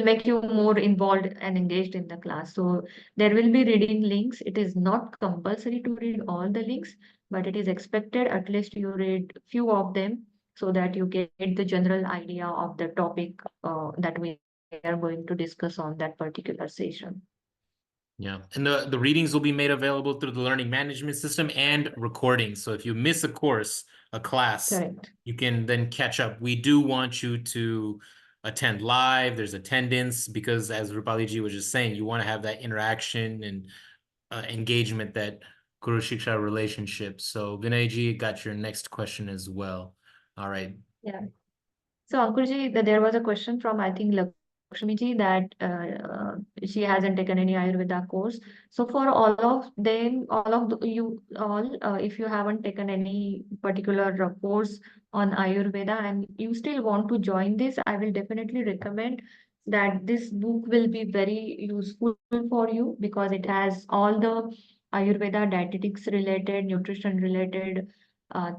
make you more involved and engaged in the class. So there will be reading links. It is not compulsory to read all the links, but it is expected at least you read few of them so that you get the general idea of the topic that we are going to discuss on that particular session. Yeah. And the readings will be made available through the learning management system and recordings. So if you miss a course, a class, Correct. you can then catch up. We do want you to attend live. There's attendance because as Rupali ji was just saying, you want to have that interaction and engagement, that Guru Shiksha relationship. So Vinay ji got your next question as well. All right. Yeah. So, Ankurji, there was a question from, I think, Lakshmi ji, that she hasn't taken any Ayurveda course. So, for all of them, all of you all, if you haven't taken any particular course on Ayurveda and you still want to join this, I will definitely recommend that this book will be very useful for you because it has all the Ayurveda dietetics related, nutrition related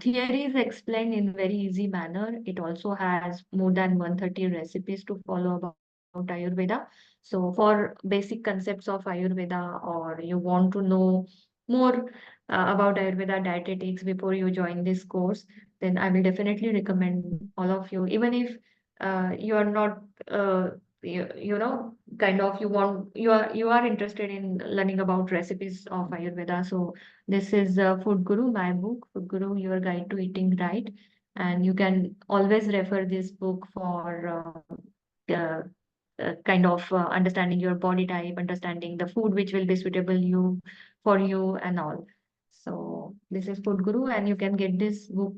theory is explained in very easy manner. It also has more than 130 recipes to follow about Ayurveda. So for basic concepts of Ayurveda, or you want to know more about Ayurveda dietetics before you join this course, then I will definitely recommend all of you, even if you are not kind of you are interested in learning about recipes of Ayurveda. So this is Food Guru, my book, Food Guru, Your Guide to Eating Right. And you can always refer this book for kind of understanding your body type, understanding the food which will be suitable you for you and all. So this is Food Guru, and you can get this book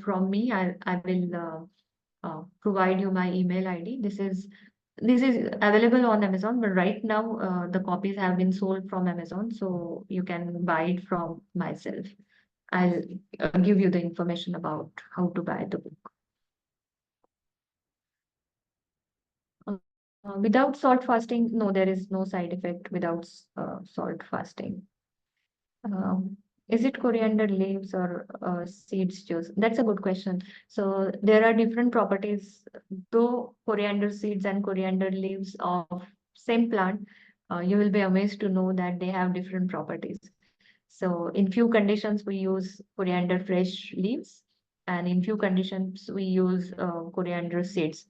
from me. I will provide you my email ID. This is available on Amazon, but right now the copies have been sold from Amazon, so you can buy it from myself. I'll give you the information about how to buy the book. Without salt fasting, no, there is no side effect without salt fasting. Um, is it coriander leaves or seeds juice? That's a good question. So there are different properties, though coriander seeds and coriander leaves of same plant, you will be amazed to know that they have different properties. So in few conditions we use coriander fresh leaves, and in few conditions we use coriander seeds.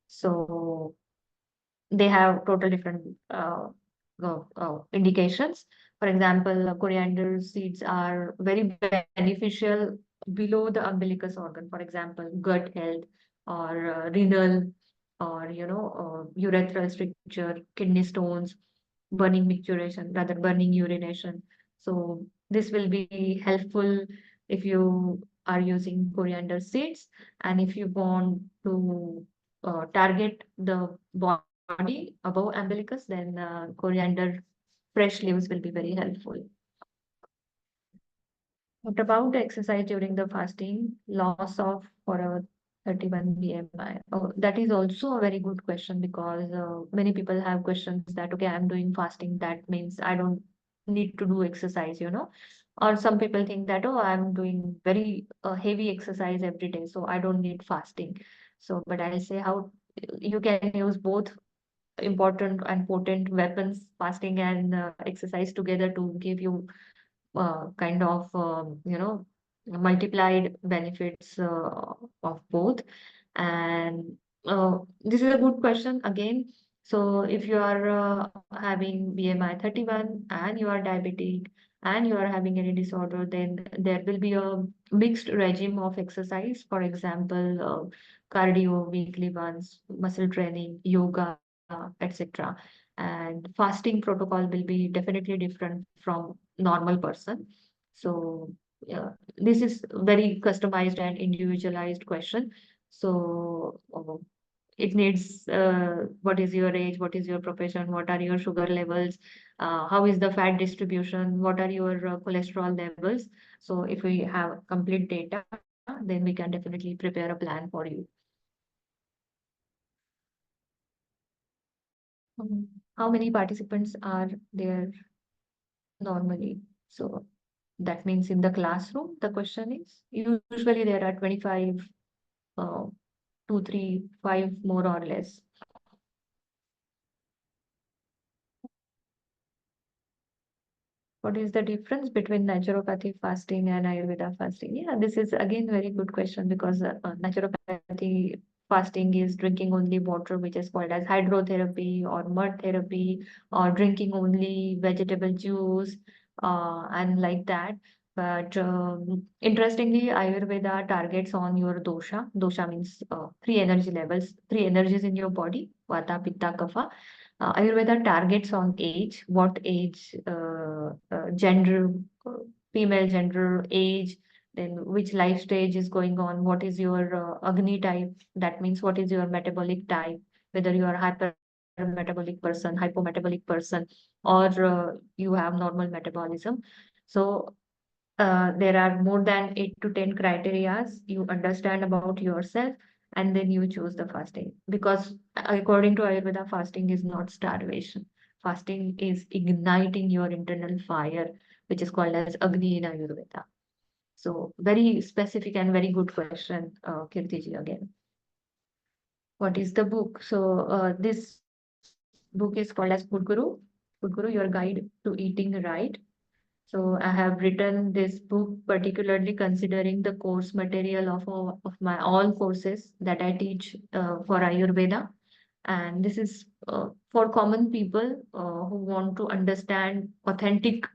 So they have total different indications. For example, coriander seeds are very beneficial below the umbilicus organ. For example, gut health or renal or urethral stricture, kidney stones, burning micturition, rather burning urination. So this will be helpful if you are using coriander seeds, and if you want to target the body above umbilicus, then coriander fresh leaves will be very helpful. What about the exercise during the fasting? Loss of for a 31 BMI. Oh, that is also a very good question because many people have questions that, okay, I'm doing fasting. That means I don't need to do exercise. Or some people think that, oh, I'm doing very heavy exercise every day, so I don't need fasting. So, but I'll say how you can use both important and potent weapons, fasting and exercise together to give you kind of multiplied benefits of both. And this is a good question again. So if you are having BMI 31 and you are diabetic and you are having any disorder, then there will be a mixed regime of exercise. For example, cardio, weekly ones, muscle training, yoga, etc. And fasting protocol will be definitely different from normal person. So yeah, this is very customized and individualized question. So it needs what is your age, what is your profession, what are your sugar levels, how is the fat distribution, what are your cholesterol levels. So if we have complete data, then we can definitely prepare a plan for you. How many participants are there normally? So that means in the classroom, the question is usually there are 25, uh, 2, 3, 5 more or less. What is the difference between naturopathy fasting and Ayurveda fasting? Yeah, this is again very good question because naturopathy fasting is drinking only water, which is called as hydrotherapy or mud therapy, or drinking only vegetable juice, and like that. But interestingly, Ayurveda targets on your dosha. Dosha means three energy levels, three energies in your body: Vata, Pitta, Kapha. Ayurveda targets on age, what age, gender, uh, female gender, age, then which life stage is going on, what is your Agni type, that means what is your metabolic type, whether you are hypermetabolic person, hypometabolic person, or you have normal metabolism. So there are more than 8 to 10 criterias. You understand about yourself, and then you choose the fasting. Because according to Ayurveda, fasting is not starvation. Fasting is igniting your internal fire, which is called as Agni in Ayurveda. So very specific and very good question, Kirtiji again. What is the book? So this book is called as Food Guru. Food Guru, your guide to eating right. So I have written this book particularly considering the course material of my all courses that I teach for Ayurveda. And this is for common people who want to understand authentic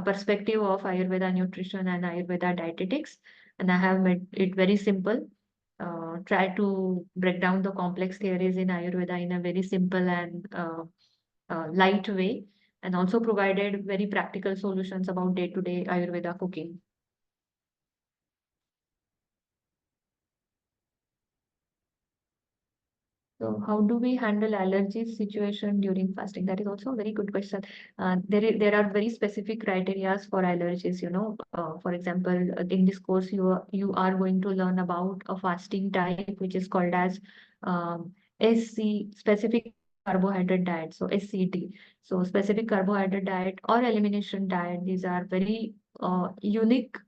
perspective of Ayurveda nutrition and Ayurveda dietetics. And I have made it very simple. Try to break down the complex theories in Ayurveda in a very simple and light way, and also provided very practical solutions about day-to-day Ayurveda cooking. So how do we handle allergies situation during fasting? That is also a very good question. There are very specific criteria for allergies. For example, in this course, you are going to learn about a fasting type, which is called as SC, specific carbohydrate diet. So SCD. So specific carbohydrate diet or elimination diet. These are very unique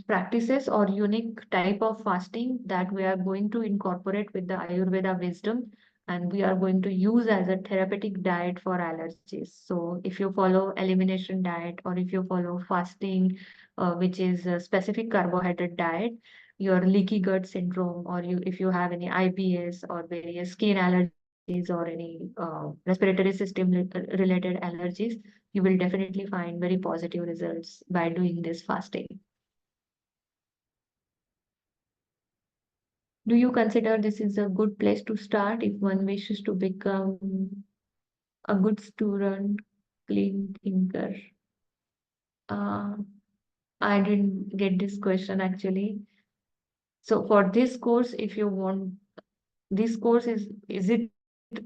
practices or unique type of fasting that we are going to incorporate with the Ayurveda wisdom, and we are going to use as a therapeutic diet for allergies. So if you follow elimination diet or if you follow fasting, which is a specific carbohydrate diet, your leaky gut syndrome, or if you have any IBS or various skin allergies or any respiratory system related allergies, you will definitely find very positive results by doing this fasting. Do you consider this is a good place to start if one wishes to become a good student, clean thinker? Uh, I didn't get this question actually. So for this course, if you want, this course is it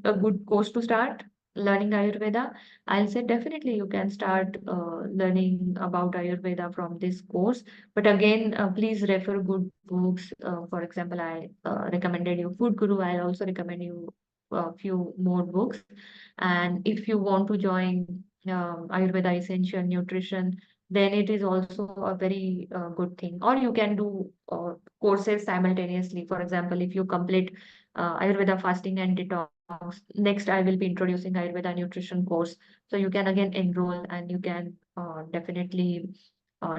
a good course to start learning Ayurveda? I'll say definitely you can start learning about Ayurveda from this course. But again, please refer good books. For example, I recommended you Food Guru. I'll also recommend you a few more books. And if you want to join Ayurveda Essential Nutrition, then it is also a very good thing. Or you can do courses simultaneously. For example, if you complete Ayurveda fasting and detox. Next, I will be introducing Ayurveda nutrition course. So you can again enroll and you can definitely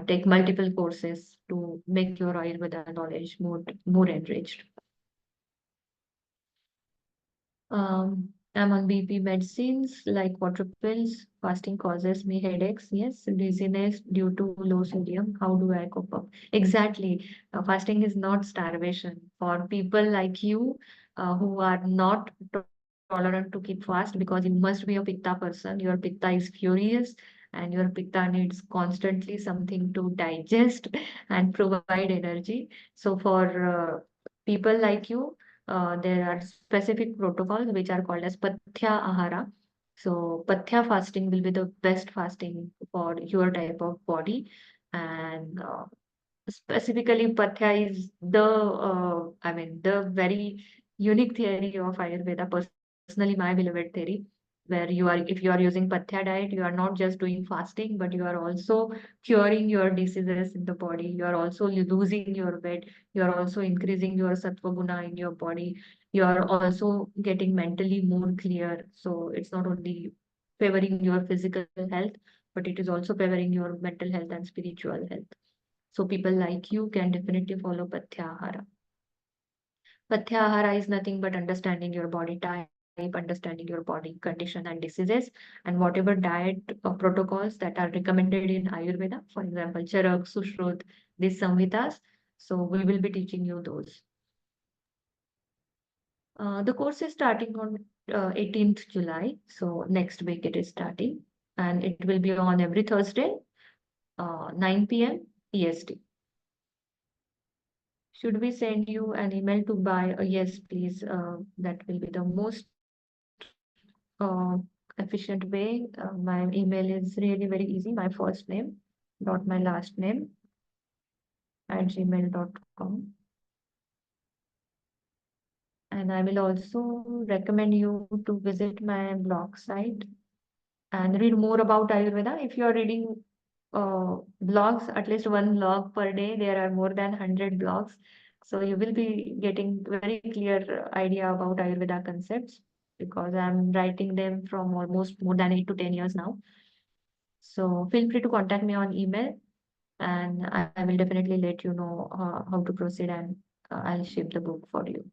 take multiple courses to make your Ayurveda knowledge more enriched. I'm on BP medicines like water pills. Fasting causes me headaches. Yes, dizziness due to low sodium. How do I cope up? Exactly. Fasting is not starvation. For people like you who are not tolerant to keep fast, because you must be a Pitta person. Your Pitta is furious and your Pitta needs constantly something to digest and provide energy. So for people like you, there are specific protocols which are called as Pathya Ahara. So Pathya fasting will be the best fasting for your type of body. And specifically, Pathya is the very unique theory of Ayurveda, personally my beloved theory, where if you are using Pathya diet, you are not just doing fasting, but you are also curing your diseases in the body. You are also losing your weight. You are also increasing your sattva guna in your body. You are also getting mentally more clear. So it's not only favoring your physical health, but it is also favoring your mental health and spiritual health. So people like you can definitely follow Pathya. Pratyahara is nothing but understanding your body type, understanding your body condition and diseases, and whatever diet protocols that are recommended in Ayurveda, for example, Charak, Sushrut, these Samhitas. So we will be teaching you those. The course is starting on 18th July, so next week it is starting, and it will be on every Thursday, 9 p.m. EST. Should we send you an email to buy? Yes, please. That will be the most efficient way. My email is really very easy. My first name dot my last name at gmail.com. And I will also recommend you to visit my blog site and read more about Ayurveda. If you are reading blogs, at least one blog per day, there are more than 100 blogs. So you will be getting very clear idea about Ayurveda concepts because I'm writing them from almost more than 8 to 10 years now. So feel free to contact me on email and I will definitely let you know how to proceed and I'll ship the book for you.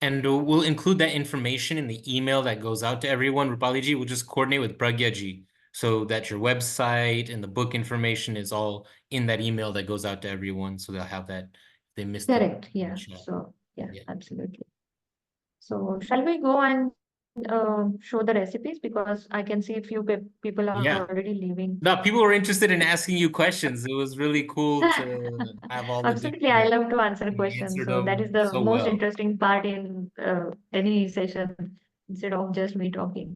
And we'll include that information in the email that goes out to everyone. Rupaliji will just coordinate with Pragyaji so that your website and the book information is all in that email that goes out to everyone. So they'll have that if they missed it Correct. in the Yeah. chat. So yeah, Yeah. absolutely. So shall we go and show the recipes because I can see a few people are already Yeah. leaving. No, people were interested in asking you questions. It was really cool to have all the Absolutely, different, I yeah, love to answer you questions. answered So that is them the so most well. interesting part in any session instead of just me talking.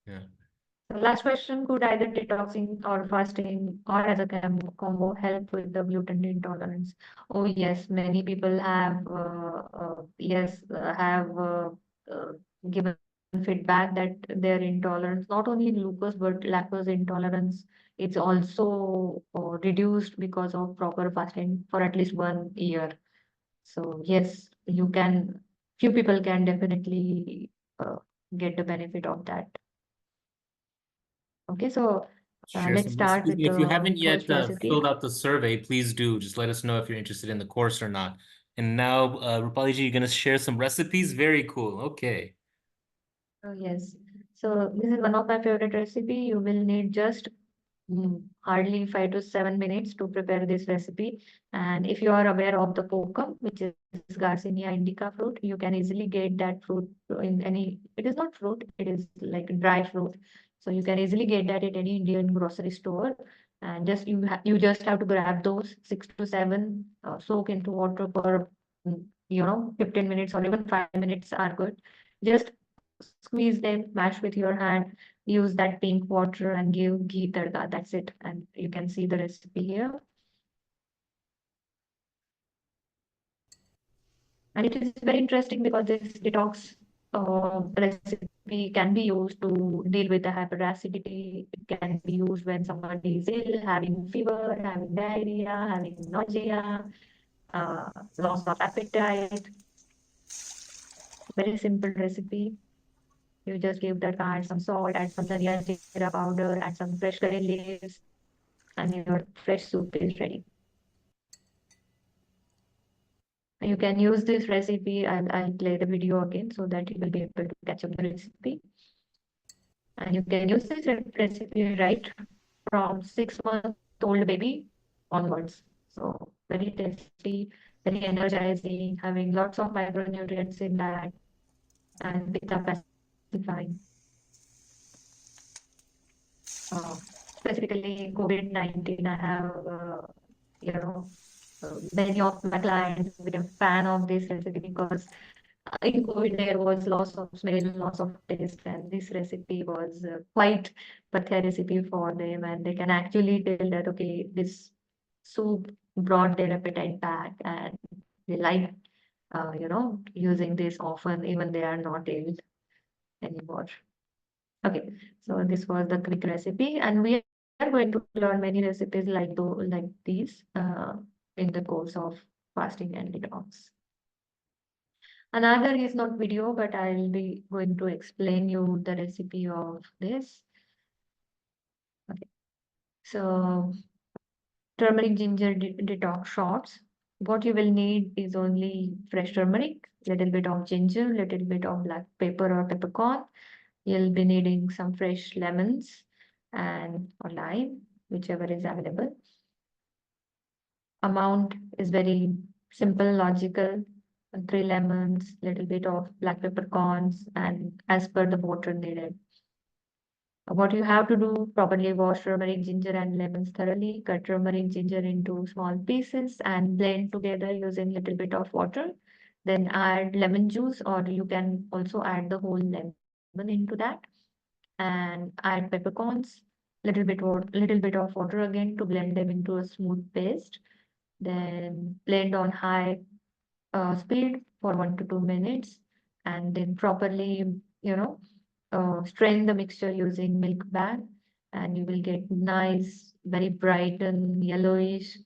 Yeah. So last question, could either detoxing or fasting or as a combo help with the gluten intolerance? Oh yes, many people have given feedback that their intolerance, not only glucose but lactose intolerance, it's also reduced because of proper fasting for at least 1 year. So yes, few people can definitely get the benefit of that. Okay, so Share let's some start recipes. with And if you the haven't yet first recipe. filled out the survey, please do. Just let us know if you're interested in the course or not. And now, Rupaliji, you're going to share some recipes? Very cool. Okay. Oh, yes. So this is one of my favorite recipe. You will need just hardly 5 to 7 minutes to prepare this recipe. And if you are aware of the kokum, which is Garcinia indica fruit, you can easily get that fruit in any, it is not fruit, it is like dry fruit. So you can easily get that at any Indian grocery store. And you just have to grab those 6 to 7, soak into water for 15 minutes or even 5 minutes are good. Just squeeze them, mash with your hand, use that pink water and give ghee tadka. That's it. And you can see the recipe here. And it is very interesting because this detox recipe can be used to deal with the hyperacidity. It can be used when somebody is ill, having fever, having diarrhea, having nausea, loss of appetite. Very simple recipe. You just give that, add some salt, add some dhania jeera powder, add some fresh curry leaves, and your fresh soup is ready. You can use this recipe. I'll play the video again so that you will be able to catch up the recipe. And you can use this recipe right from 6-month-old baby onwards. So very tasty, very energizing, having lots of micronutrients in that, and pitta pacifying. Specifically COVID-19, I have, you know, many of my clients have been a fan of this recipe because in COVID there was loss of smell, loss of taste, and this recipe was quite pathetic recipe for them, and they can actually tell that okay, this soup brought their appetite back, and they like, using this often, even they are not ill anymore. Okay, so this was the quick recipe, and we are going to learn many recipes like these in the course of fasting and detox. Another is not video, but I'll be going to explain you the recipe of this. Okay, so turmeric ginger detox shots. What you will need is only fresh turmeric, little bit of ginger, little bit of black pepper or peppercorn. You'll be needing some fresh lemons and or lime, whichever is available. Amount is very simple, logical. 3 lemons, little bit of black peppercorns, and as per the water needed. What you have to do, properly wash turmeric, ginger, and lemons thoroughly. Cut turmeric, ginger into small pieces and blend together using little bit of water. Then add lemon juice, or you can also add the whole lemon into that. And add peppercorns, little bit of water again to blend them into a smooth paste. Then blend on high speed for 1 to 2 minutes, and then properly, you know, strain the mixture using milk bag, and you will get nice, very bright and yellowish,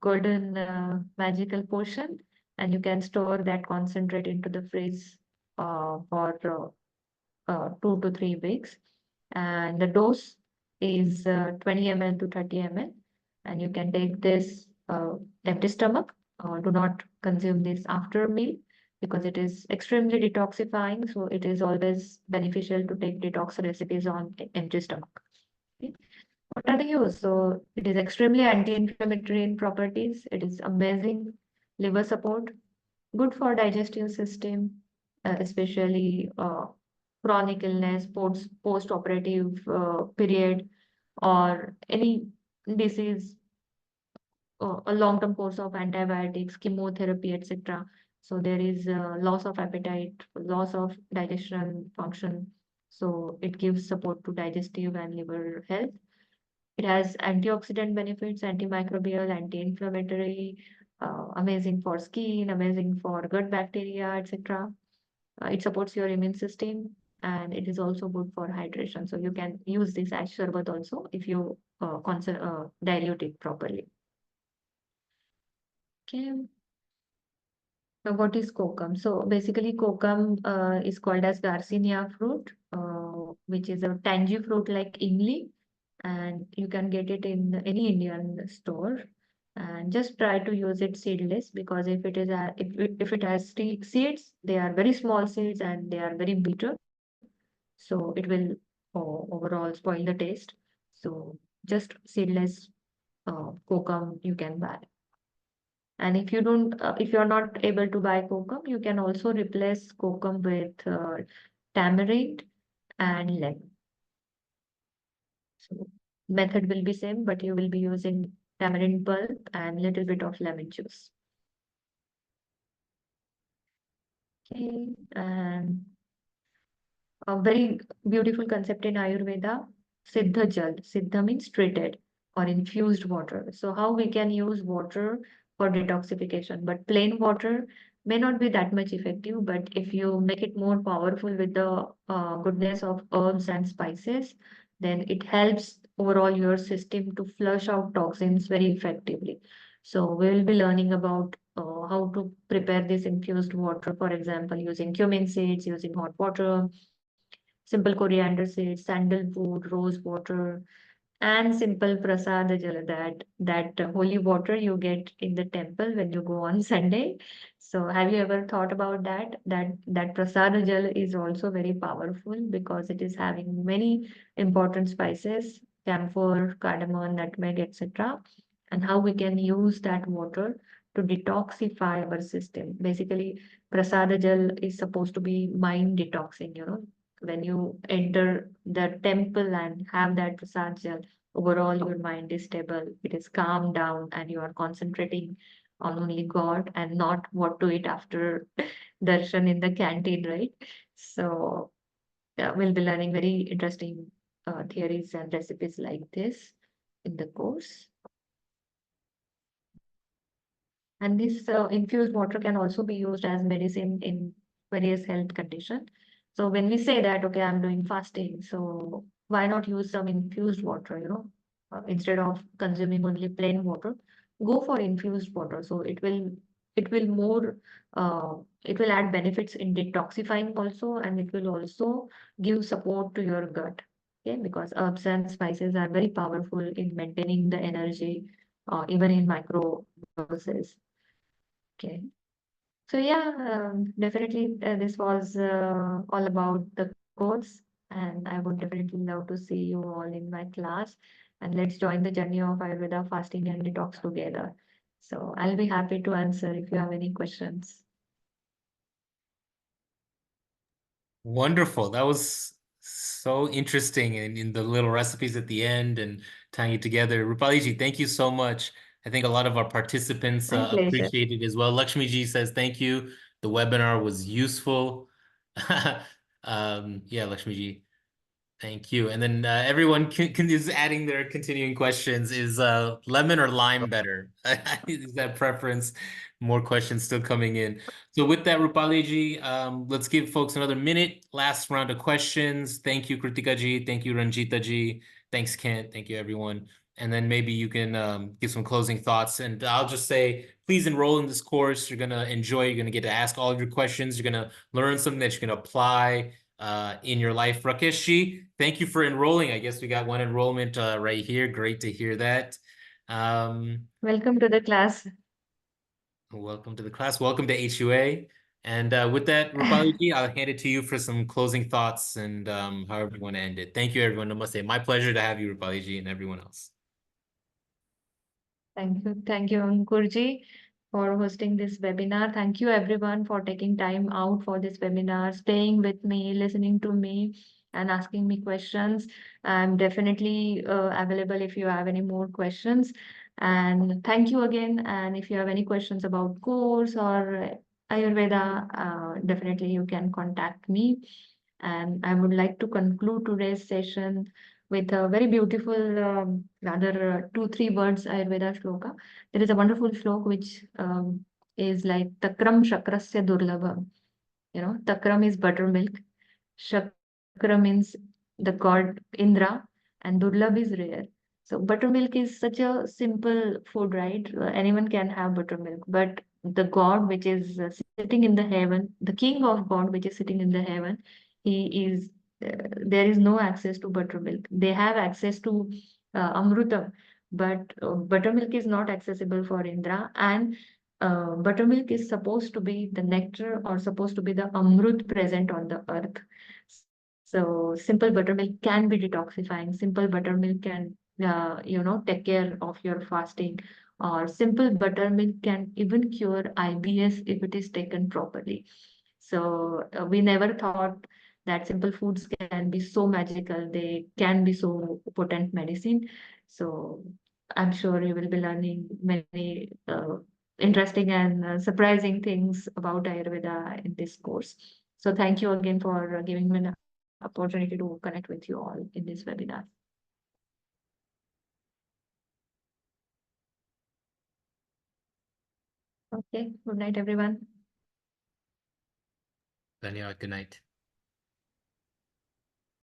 golden, magical potion. And you can store that concentrate into the fridge for 2 to 3 weeks. And the dose is 20 ml to 30 ml. And you can take this empty stomach. Do not consume this after a meal because it is extremely detoxifying. So it is always beneficial to take detox recipes on empty stomach. Okay. What are the use? So it is extremely anti-inflammatory in properties. It is amazing liver support, good for digestive system, especially chronic illness, post-operative period, or any disease, a long-term course of antibiotics, chemotherapy, etc. So there is loss of appetite, loss of digestion function. So it gives support to digestive and liver health. It has antioxidant benefits, antimicrobial, anti-inflammatory, amazing for skin, amazing for gut bacteria, etc. It supports your immune system, and it is also good for hydration. So you can use this as sharbat also if you dilute it properly. Okay. Now, what is kokum? So basically, kokum is called as Garcinia fruit, which is a tangy fruit like imli, and you can get it in any Indian store. And just try to use it seedless, because if it is if it has seeds, they are very small seeds and they are very bitter, so it will overall spoil the taste. So just seedless kokum you can buy. And if you don't, if you're not able to buy kokum, you can also replace kokum with tamarind and lemon. So method will be same, but you will be using tamarind pulp and little bit of lemon juice. Okay, and a very beautiful concept in Ayurveda, Siddha Jal. Siddha means treated or infused water. So how we can use water for detoxification, but plain water may not be that much effective, but if you make it more powerful with the goodness of herbs and spices, then it helps overall your system to flush out toxins very effectively. So we will be learning about how to prepare this infused water, for example, using cumin seeds, using hot water, simple coriander seeds, sandalwood, rose water, and simple prasad jal, that holy water you get in the temple when you go on Sunday. So have you ever thought about that? That prasad jal is also very powerful because it is having many important spices, camphor, cardamom, nutmeg, etc. And how we can use that water to detoxify our system. Basically, prasad jal is supposed to be mind detoxing, when you enter the temple and have that prasad jal, overall your mind is stable, it is calmed down, and you are concentrating on only God and not what to eat after darshan in the canteen, right? So yeah, we'll be learning very interesting theories and recipes like this in the course. And this infused water can also be used as medicine in various health conditions. So when we say that, okay, I'm doing fasting, so why not use some infused water, instead of consuming only plain water, go for infused water. So it will more, it will add benefits in detoxifying also, and it will also give support to your gut. Okay, because herbs and spices are very powerful in maintaining the energy, even in micro doses. Okay. So yeah, definitely this was all about the course, and I would definitely love to see you all in my class, and let's join the journey of Ayurveda fasting and detox together. So I'll be happy to answer if you have any questions. Wonderful. That was so interesting, and in the little recipes at the end and tying it together. Rupaliji, thank you so much. I think a lot of our participants My pleasure. appreciate it as well. Lakshmi ji says thank you. The webinar was useful. Yeah, Lakshmi ji. Thank you. And then everyone is adding their continuing questions. Is lemon or lime better? Is that preference? More questions still coming in. So with that, Rupali ji, let's give folks another minute. Last round of questions. Thank you, Kritika ji. Thank you, Ranjita ji. Thanks, Kent. Thank you, everyone. And then maybe you can give some closing thoughts. And I'll just say, please enroll in this course. You're going to enjoy. You're going to get to ask all of your questions. You're going to learn something that you can apply in your life. Rakeshji, thank you for enrolling. I guess we got one enrollment right here. Great to hear that. Welcome to the class. Welcome to the class. Welcome to HUA. And with that, Rupaliji, I'll hand it to you for some closing thoughts and however you want to end it. Thank you, everyone. Namaste. My pleasure to have you, Rupaliji, and everyone else. Thank you, Ankurji, for hosting this webinar. Thank you, everyone, for taking time out for this webinar, staying with me, listening to me, and asking me questions. I'm definitely available if you have any more questions. And thank you again. And if you have any questions about course or Ayurveda, definitely you can contact me. And I would like to conclude today's session with a very beautiful, rather two, three words Ayurveda shloka. There is a wonderful shloka which is like Takram Shakrasya Durlabham. Takram is buttermilk, Shakra means the god Indra, and Durlabh is rare. So buttermilk is such a simple food, right? Anyone can have buttermilk, but the god which is sitting in the heaven, the king of god which is sitting in the heaven, he is there is no access to buttermilk. They have access to amrutam, but buttermilk is not accessible for Indra, and buttermilk is supposed to be the nectar or supposed to be the amrut present on the earth. So simple buttermilk can be detoxifying. Simple buttermilk can, take care of your fasting. Or simple buttermilk can even cure IBS if it is taken properly. So we never thought that simple foods can be so magical. They can be so potent medicine. So I'm sure you will be learning many interesting and surprising things about Ayurveda in this course. So thank you again for giving me an opportunity to connect with you all in this webinar. Okay, good night, everyone. Dhanyawad. Good night.